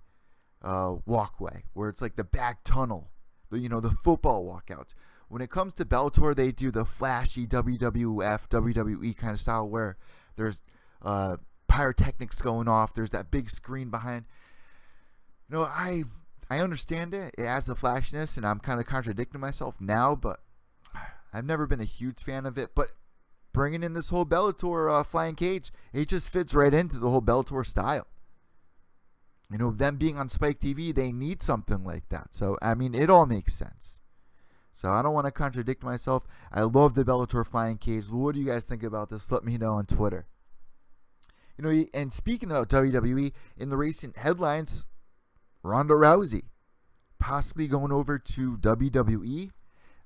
walkway, where it's like the back tunnel, the football walkouts. When it comes to Bellator, they do the flashy WWF, WWE kind of style where there's pyrotechnics going off. There's that big screen behind. I understand it. It adds the flashiness, and I'm kind of contradicting myself now, but I've never been a huge fan of it. But bringing in this whole Bellator flying cage, it just fits right into the whole Bellator style. Them being on Spike TV, they need something like that. So, I mean, it all makes sense. So I don't want to contradict myself. I love the Bellator flying cage. What do you guys think about this? Let me know on Twitter. And speaking of WWE, in the recent headlines, Ronda Rousey possibly going over to WWE.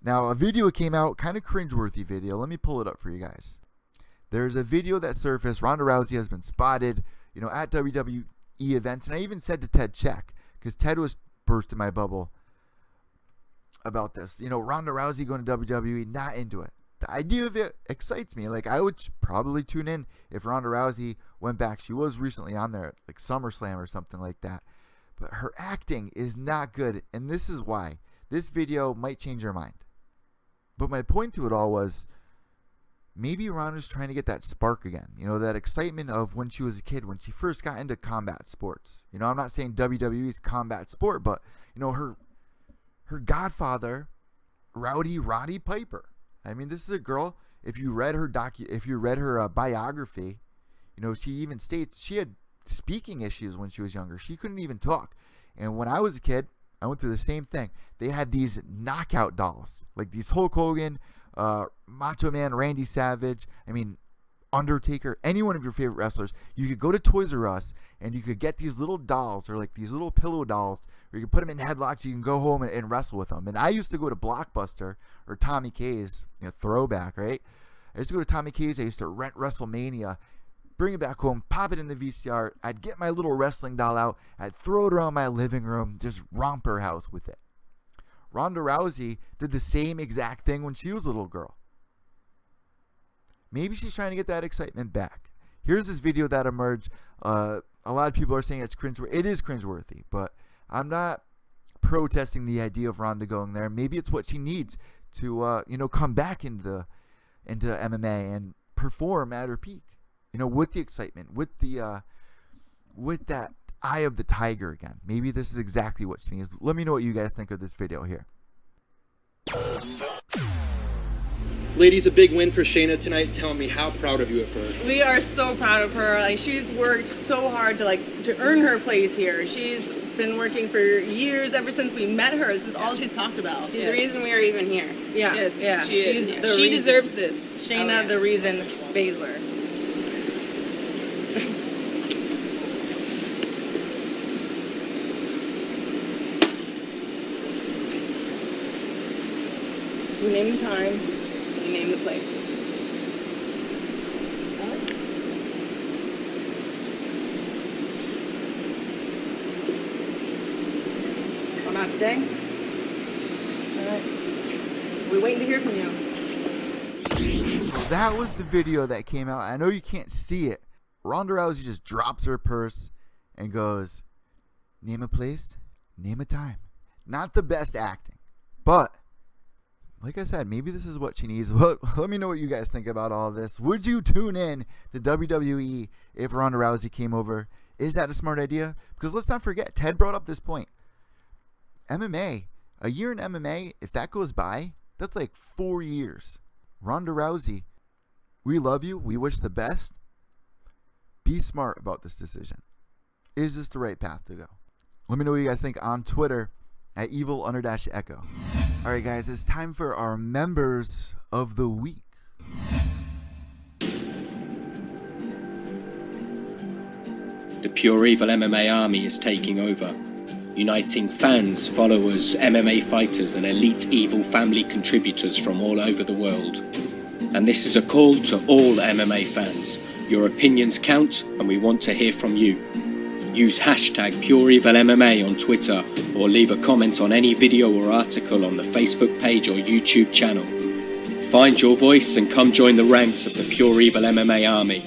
Now, a video came out, kind of cringeworthy video. Let me pull it up for you guys. There's a video that surfaced. Ronda Rousey has been spotted, at WWE events. And I even said to Ted Check, because Ted was bursting my bubble about this. Ronda Rousey going to WWE, not into it. The idea of it excites me. Like, I would probably tune in if Ronda Rousey went back. She was recently on there, like SummerSlam or something like that. But her acting is not good, and this is why. this video might change your mind. But my point to it all was, maybe Ronda's trying to get that spark again. You know, that excitement of when she was a kid, when she first got into combat sports. You know, I'm not saying WWE's combat sport, but, you know, her godfather, Rowdy Roddy Piper. I mean, this is a girl, if you read her biography, you know, she even states she had speaking issues when she was younger. She couldn't even talk. And when I was a kid, I went through the same thing. They had these knockout dolls, like these Hulk Hogan, Macho Man, Randy Savage, I mean, Undertaker, any one of your favorite wrestlers. You could go to Toys R Us and you could get these little dolls, or like these little pillow dolls, where you can put them in headlocks. You can go home and wrestle with them. And I used to go to Blockbuster or Tommy K's, you know, throwback, right? I used to go to Tommy K's. I used to rent WrestleMania, bring it back home, pop it in the VCR. I'd get my little wrestling doll out. I'd throw it around my living room, just romp her house with it. Ronda Rousey did the same exact thing when she was a little girl. Maybe she's trying to get that excitement back. Here's this video that emerged. A lot of people are saying it's cringeworthy. It is cringeworthy, but I'm not protesting the idea of Ronda going there. Maybe it's what she needs to, you know, come back into MMA and perform at her peak. You know, with the excitement, with that eye of the tiger again. Maybe this is exactly what she needs. Let me know what you guys think of this video here. Ladies, a big win for Shayna tonight. Tell me, how proud of you of her? We are so proud of her. Like, she's worked so hard to earn her place here. She's been working for years, ever since we met her. This is all she's talked about. She's the reason we are even here. Yeah, yes, yeah. She deserves this. Shayna, the reason Baszler. You name the time, you name the place. Oh, not today? All right. We're waiting to hear from you. That was the video that came out. I know you can't see it. Ronda Rousey just drops her purse and goes, name a place, name a time. Not the best acting, but like I said, maybe this is what she needs. Let me know what you guys think about all of this. Would you tune in to WWE if Ronda Rousey came over? Is that a smart idea? Because let's not forget, Ted brought up this point. MMA, a year in MMA, if that goes by, that's like 4 years. Ronda Rousey, we love you. We wish the best. Be smart about this decision. Is this the right path to go? Let me know what you guys think on Twitter at evil_echo. All right, guys, it's time for our members of the week. The Pure EVil MMA army is taking over, uniting fans, followers, MMA fighters, and elite Evil family contributors from all over the world. And this is a call to all MMA fans. Your opinions count, and we want to hear from you. Use hashtag Pure EVil MMA on Twitter, or leave a comment on any video or article on the Facebook page or YouTube channel. Find your voice and come join the ranks of the Pure EVil MMA army.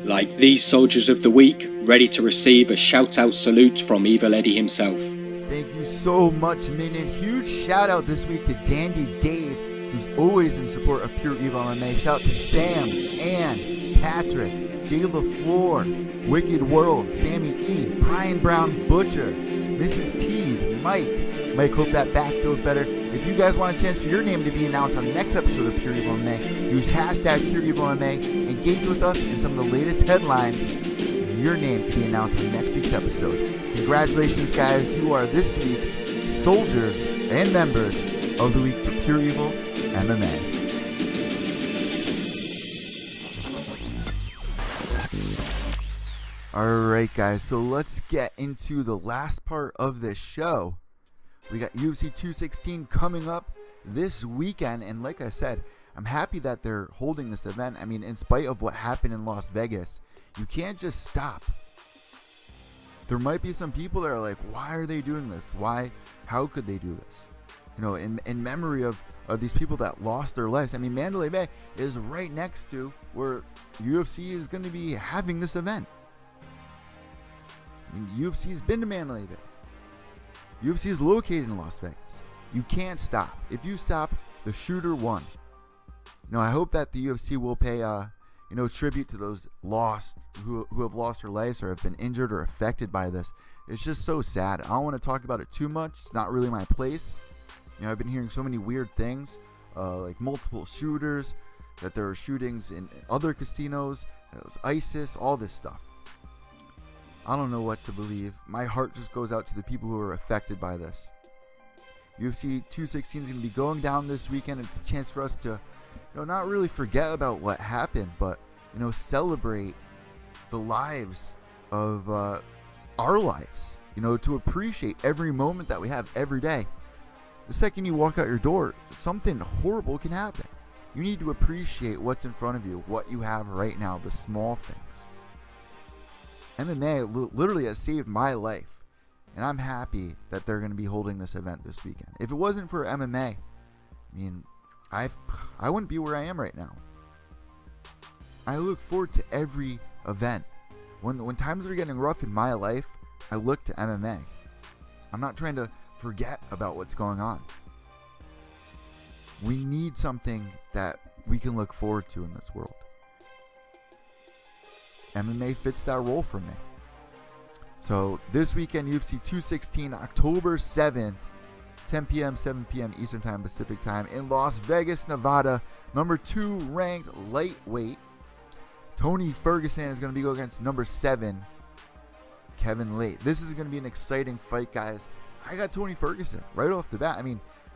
Like these soldiers of the week, ready to receive a shout-out salute from Evil Eddie himself. Thank you so much, Minion. Huge shout out this week to Dandy Dave, who's always in support of Pure EVil MMA. Shout out to Sam, Ann, Patrick, Jay LaFleur, Wicked World, Sammy E, Brian Brown Butcher, Mrs. T, Mike, hope that back feels better. If you guys want a chance for your name to be announced on the next episode of Pure EVil MMA, use hashtag Pure EVil MMA, engage with us in some of the latest headlines, and your name can be announced on next week's episode. Congratulations, guys. You are this week's soldiers and members of the week for Pure EVil MMA. Alright, guys, so let's get into the last part of this show. We got UFC 216 coming up this weekend, and like I said, I'm happy that they're holding this event. I mean, in spite of what happened in Las Vegas, you can't just stop. There might be some people that are like, why are they doing this? Why? How could they do this? You know, in memory of these people that lost their lives. I mean, Mandalay Bay is right next to where UFC is going to be having this event. I mean, UFC's been to Mandalay Bay. UFC is located in Las Vegas. You can't stop. If you stop, the shooter won. I hope that the UFC will pay tribute to those who have lost their lives or have been injured or affected by this. It's just so sad. I don't want to talk about it too much. It's not really my place. I've been hearing so many weird things, like multiple shooters, that there were shootings in other casinos, that it was ISIS, all this stuff. I don't know what to believe. My heart just goes out to the people who are affected by this. UFC 216 is going to be going down this weekend. It's a chance for us to not really forget about what happened, but celebrate the lives of our lives. To appreciate every moment that we have every day. The second you walk out your door, something horrible can happen. You need to appreciate what's in front of you, what you have right now, the small things. MMA literally has saved my life, and I'm happy that they're going to be holding this event this weekend. If it wasn't for MMA, I wouldn't be where I am right now. I look forward to every event. When times are getting rough in my life, I look to MMA. I'm not trying to forget about what's going on. We need something that we can look forward to in this world. MMA fits that role for me. So this weekend, UFC 216, October 7th, 10 p.m., 7 p.m. Eastern Time, Pacific Time in Las Vegas, Nevada. Number 2 ranked lightweight Tony Ferguson is going to be going against number 7 Kevin Lee. This is going to be an exciting fight, guys. I got Tony Ferguson right off the bat.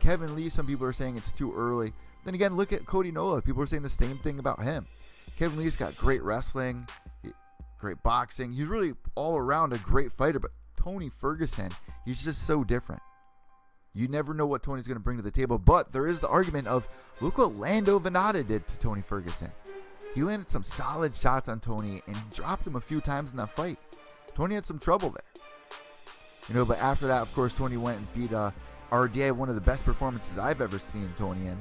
Kevin Lee, some people are saying it's too early. Then again, look at Cody Nola. People are saying the same thing about him. Kevin Lee's got great wrestling, great boxing. He's really all around a great fighter, but Tony Ferguson, he's just so different. You never know what Tony's going to bring to the table, but there is the argument of, look what Lando Venata did to Tony Ferguson. He landed some solid shots on Tony and dropped him a few times in that fight. Tony had some trouble there. But after that, of course, Tony went and beat RDA, one of the best performances I've ever seen Tony in.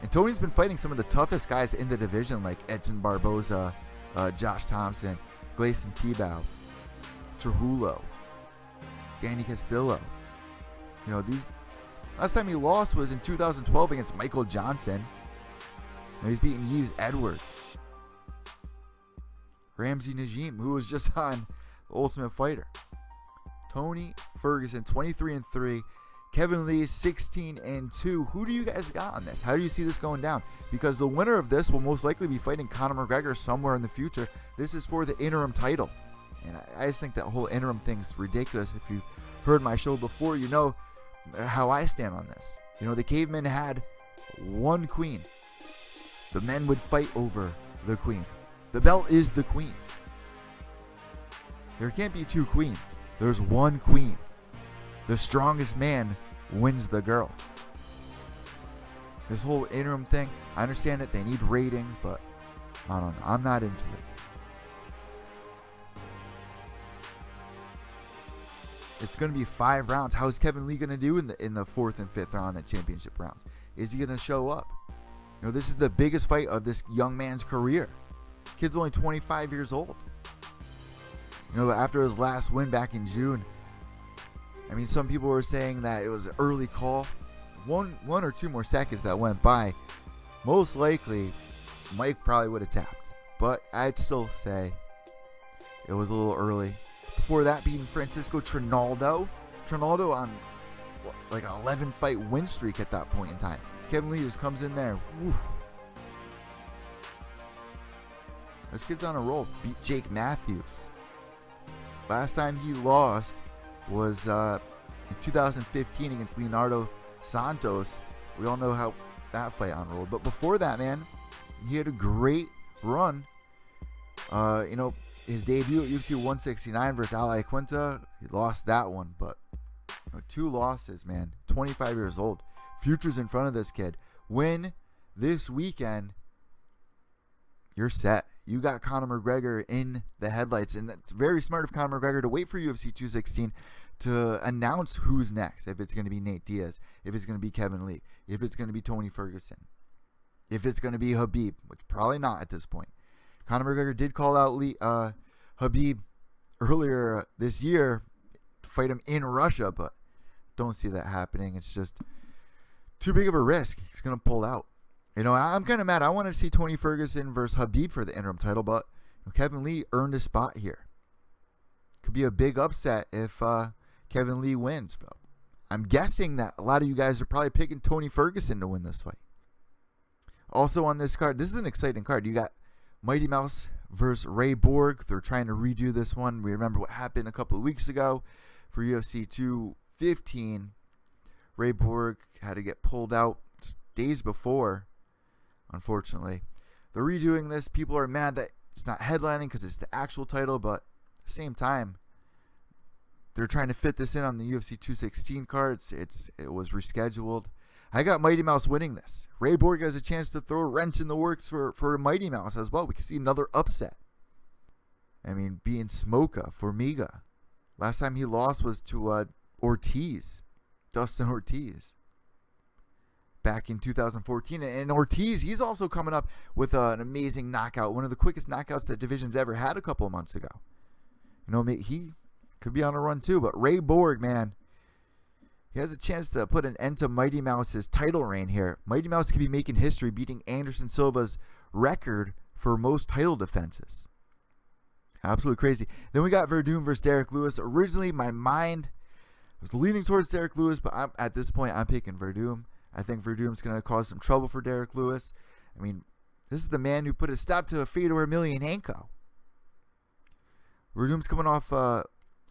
And Tony's been fighting some of the toughest guys in the division, like Edson Barboza, Josh Thompson, Gleison Tibau, Trujillo, Danny Castillo. Last time he lost was in 2012 against Michael Johnson. He's beaten Yves Edwards, Ramsey Najim, who was just on The Ultimate Fighter. Tony Ferguson, 23-3. Kevin Lee, 16-2. Who do you guys got on this? How do you see this going down? Because the winner of this will most likely be fighting Conor McGregor somewhere in the future. This is for the interim title. And I just think that whole interim thing's ridiculous. If you've heard my show before, you know how I stand on this. The cavemen had one queen. The men would fight over the queen. The belt is the queen. There can't be two queens. There's one queen. The strongest man wins the girl. This whole interim thing, I understand it. They need ratings, but I don't know. I'm not into it. It's going to be 5 rounds. How is Kevin Lee going to do in the 4th and 5th round, the championship rounds? Is he going to show up? This is the biggest fight of this young man's career. Kid's only 25 years old. After his last win back in June, some people were saying that it was an early call. One or two more seconds that went by. Most likely, Mike probably would have tapped. But I'd still say it was a little early. Before that, beating Francisco Trinaldo. Trinaldo on like an 11-fight win streak at that point in time. Kevin Lee just comes in there. Woo. This kid's on a roll. Beat Jake Matthews. Last time he lost was in 2015 against Leonardo Santos. We all know how that fight unrolled. But before that, man, he had a great run. His debut at UFC 169 versus Ali Quinta, he lost that one. But 2 losses, man. 25 years old. Future's in front of this kid. Win this weekend, you're set. You got Conor McGregor in the headlights, and it's very smart of Conor McGregor to wait for UFC 216 to announce who's next. If it's going to be Nate Diaz, if it's going to be Kevin Lee, if it's going to be Tony Ferguson, if it's going to be Khabib, which probably not at this point. Conor McGregor did call out Khabib earlier this year to fight him in Russia, but don't see that happening. It's just too big of a risk. He's going to pull out. I'm kind of mad. I wanted to see Tony Ferguson versus Khabib for the interim title, but Kevin Lee earned a spot here. Could be a big upset if Kevin Lee wins. I'm guessing that a lot of you guys are probably picking Tony Ferguson to win this fight. Also on this card, this is an exciting card. You got Mighty Mouse versus Ray Borg. They're trying to redo this one. We remember what happened a couple of weeks ago for UFC 215. Ray Borg had to get pulled out just days before, unfortunately. They're redoing this. People are mad that it's not headlining because it's the actual title, but at the same time, they're trying to fit this in on the UFC 216 card. It was rescheduled. I got Mighty Mouse winning this. Ray Borg has a chance to throw a wrench in the works for Mighty Mouse as well. We can see another upset. I mean, being Smoka, Formiga. Last time he lost was to Dustin Ortiz. Back in 2014. And Ortiz, he's also coming up with an amazing knockout. One of the quickest knockouts that division's ever had a couple of months ago. He could be on a run too. But Ray Borg, man, he has a chance to put an end to Mighty Mouse's title reign here. Mighty Mouse could be making history, beating Anderson Silva's record for most title defenses. Absolutely crazy. Then we got Verdum versus Derek Lewis. Originally, my mind was leaning towards Derek Lewis, but at this point, I'm picking Verdum. I think Verdum's going to cause some trouble for Derek Lewis. I mean, this is the man who put a stop to a Fedor Emelianenko. Verdum's coming off a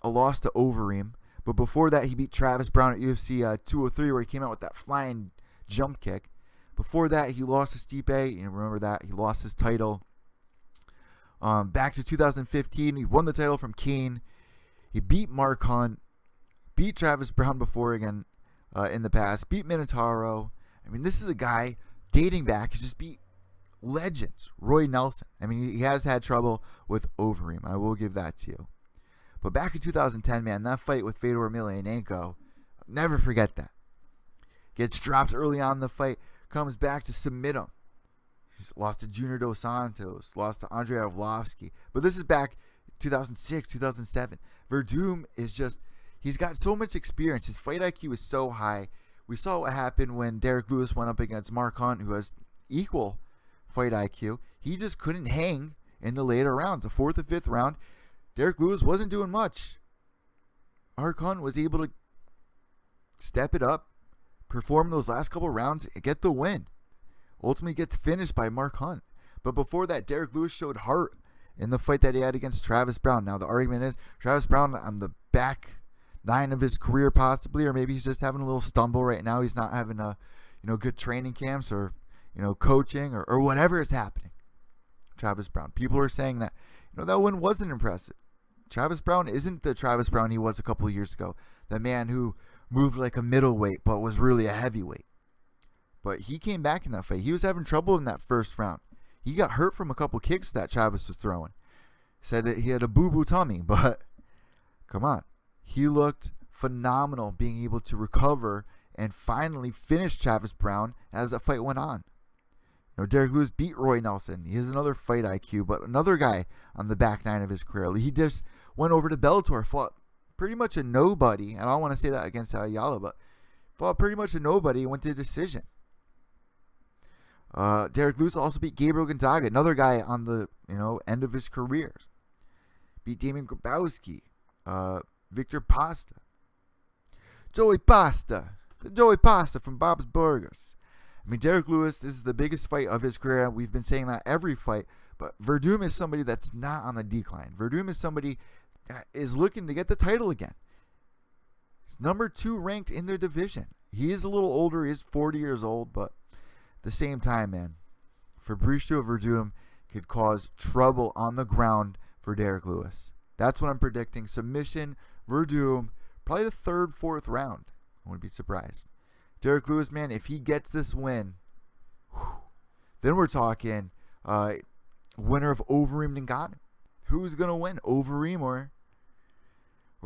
loss to Overeem. But before that, he beat Travis Brown at UFC 203, where he came out with that flying jump kick. Before that, he lost to Stipe. You remember that. He lost his title. Back to 2015, he won the title from Kane. He beat Mark Hunt. Beat Travis Brown before again in the past. Beat Minotauro. I mean, this is a guy dating back. He just beat legends. Roy Nelson. I mean, he has had trouble with Overeem. I will give that to you. But back in 2010, man, that fight with Fedor Emelianenko, I'll never forget that. Gets dropped early on in the fight, comes back to submit him. He's lost to Junior Dos Santos, lost to Andrei Arlovsky. But this is back 2006, 2007. Verdum is just, he's got so much experience. His fight IQ is so high. We saw what happened when Derek Lewis went up against Mark Hunt, who has equal fight IQ. He just couldn't hang in the later rounds. The fourth and fifth round, Derek Lewis wasn't doing much. Mark Hunt was able to step it up, perform those last couple rounds, and get the win. Ultimately gets finished by Mark Hunt. But before that, Derek Lewis showed heart in the fight that he had against Travis Brown. Now, the argument is Travis Brown on the back nine of his career possibly, or maybe he's just having a little stumble right now. He's not having good training camps or, coaching or whatever is happening. Travis Brown. People are saying that, that win wasn't impressive. Travis Brown isn't the Travis Brown he was a couple of years ago. The man who moved like a middleweight but was really a heavyweight. But he came back in that fight. He was having trouble in that first round. He got hurt from a couple kicks that Travis was throwing. Said that he had a boo-boo tummy, but come on. He looked phenomenal being able to recover and finally finish Travis Brown as that fight went on. Derek Lewis beat Roy Nelson. He has another fight IQ, but another guy on the back nine of his career. He just went over to Bellator, fought pretty much a nobody. And I don't want to say that against Ayala, but fought pretty much a nobody and went to decision. Derek Lewis also beat Gabriel Gonzaga, another guy on the end of his career. Beat Damian Grabowski, Victor Pasta, Joey Pasta from Bob's Burgers. I mean, Derek Lewis, this is the biggest fight of his career. We've been saying that every fight. But Verdum is somebody that's not on the decline. Verdum is somebody that is looking to get the title again. He's number 2 ranked in their division. He is a little older. He is 40 years old. But at the same time, man, Fabricio Verdum could cause trouble on the ground for Derek Lewis. That's what I'm predicting. Submission, Verdum, probably the 3rd, 4th round. I wouldn't be surprised. Derek Lewis, man, if he gets this win, then we're talking winner of Overeem Ngannou. Who's going to win, Overeem or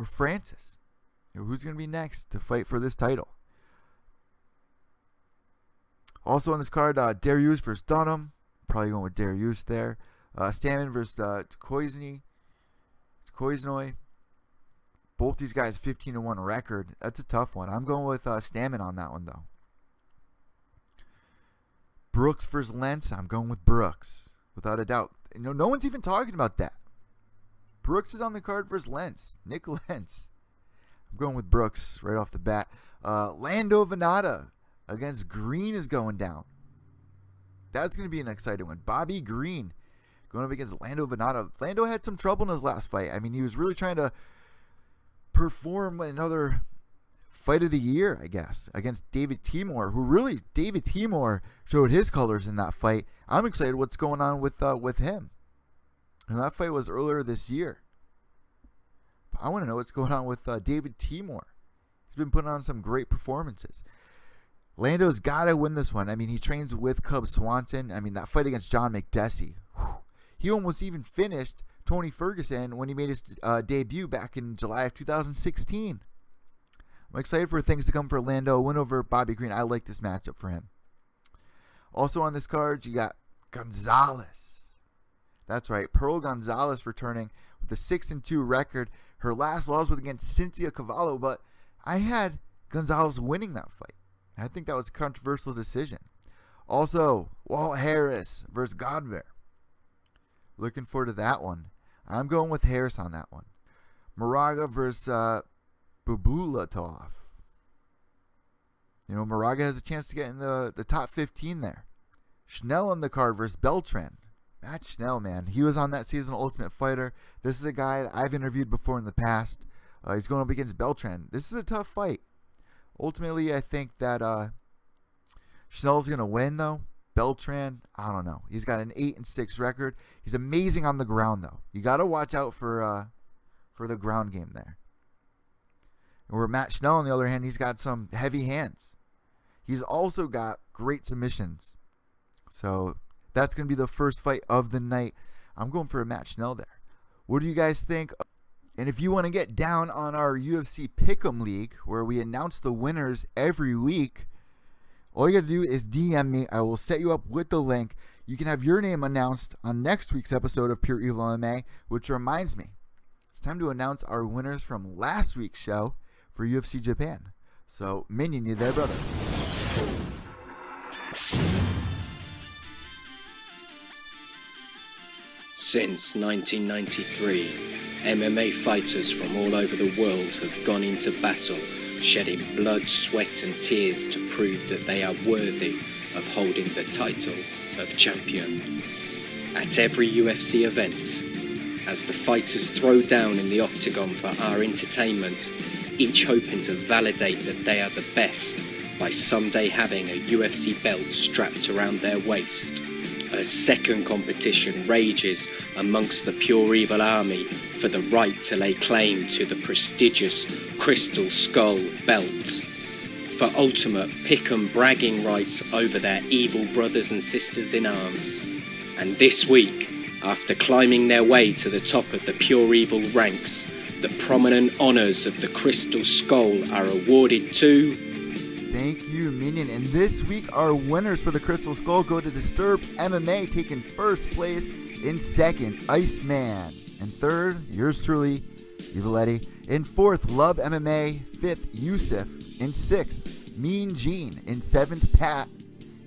Francis? Who's going to be next to fight for this title? Also on this card, Dariush versus Dunham. Probably going with Dariush there. Stamann versus Koizny. Both these guys 15-1 record. That's a tough one. I'm going with Stamann on that one though. Brooks versus Lentz. I'm going with Brooks, without a doubt. No one's even talking about that. Brooks is on the card versus Lentz. Nick Lentz. I'm going with Brooks right off the bat. Lando Venata against Green is going down. That's going to be an exciting one. Bobby Green going up against Lando Venata. Lando had some trouble in his last fight. I mean, he was really trying to perform another fight of the year, I guess, against David Timur, David Timur showed his colors in that fight. I'm excited what's going on with him. And that fight was earlier this year. But I want to know what's going on with David Timur. He's been putting on some great performances. Lando's got to win this one. I mean, he trains with Cub Swanson. I mean, that fight against John McDessie. He almost even finished Tony Ferguson when he made his debut back in July of 2016. I'm excited for things to come for Lando. Win over Bobby Green. I like this matchup for him. Also on this card, you got Gonzalez. That's right. Pearl Gonzalez returning with a 6-2 record. Her last loss was against Cynthia Cavallo, but I had Gonzalez winning that fight. I think that was a controversial decision. Also, Walt Harris versus Godber. Looking forward to that one. I'm going with Harris on that one. Moraga versus Bubulatov. Moraga has a chance to get in the top 15 there. Schnell on the card versus Beltran. Matt Schnell, man. He was on that season Ultimate Fighter. This is a guy that I've interviewed before in the past. He's going up against Beltran. This is a tough fight. Ultimately, I think that Schnell's going to win, though. Beltran, I don't know. He's got an 8-6 record. He's amazing on the ground, though. You got to watch out for the ground game there. Where Matt Schnell, on the other hand, he's got some heavy hands. He's also got great submissions. So that's going to be the first fight of the night. I'm going for a Matt Schnell there. What do you guys think? And if you want to get down on our UFC Pickem League, where we announce the winners every week, all you got to do is DM me. I will set you up with the link. You can have your name announced on next week's episode of Pure EVil MMA, which reminds me, it's time to announce our winners from last week's show for UFC Japan. So, Minion, you there, brother? Since 1993, MMA fighters from all over the world have gone into battle, shedding blood, sweat and tears to prove that they are worthy of holding the title of champion. At every UFC event, as the fighters throw down in the octagon for our entertainment, each hoping to validate that they are the best by someday having a UFC belt strapped around their waist. A second competition rages amongst the Pure Evil army for the right to lay claim to the prestigious Crystal Skull belt. For ultimate Pickem bragging rights over their evil brothers and sisters in arms. And this week, after climbing their way to the top of the Pure Evil ranks, the prominent honours of the Crystal Skull are awarded to... Thank you, Minion. And this week, our winners for the Crystal Skull go to Disturbed MMA, taking first place. In second, Iceman. In third, yours truly, Evil Eddie. In fourth, Love MMA. Fifth, Yusuf. In sixth, Mean Gene. In seventh, Pat.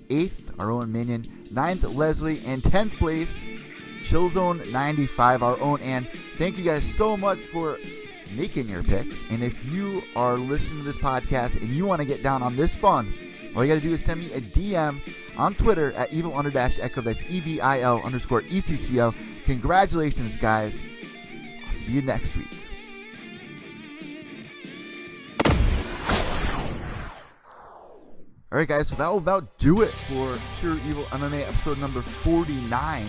Eighth, our own Minion. Ninth, Leslie. And 10th place, Chillzone 95, our own. And thank you guys so much for making your picks. And if you are listening to this podcast and you want to get down on this fun, all you got to do is send me a DM on Twitter at evil_echo. That's EVIL_ECCO. Congratulations, guys. I'll see you next week. Alright, guys, so that will about do it for Pure Evil MMA episode number 49.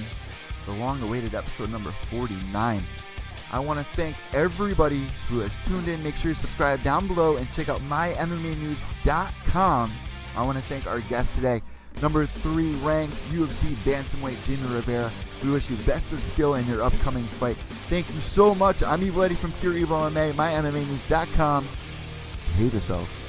The long-awaited episode number 49. I want to thank everybody who has tuned in. Make sure you subscribe down below and check out mymmanews.com. I want to thank our guest today, number 3 ranked UFC bantamweight Jimmie Rivera. We wish you best of skill in your upcoming fight. Thank you so much. I'm Evil Eddie from Pure Evil MMA, mymmanews.com. Behave yourselves.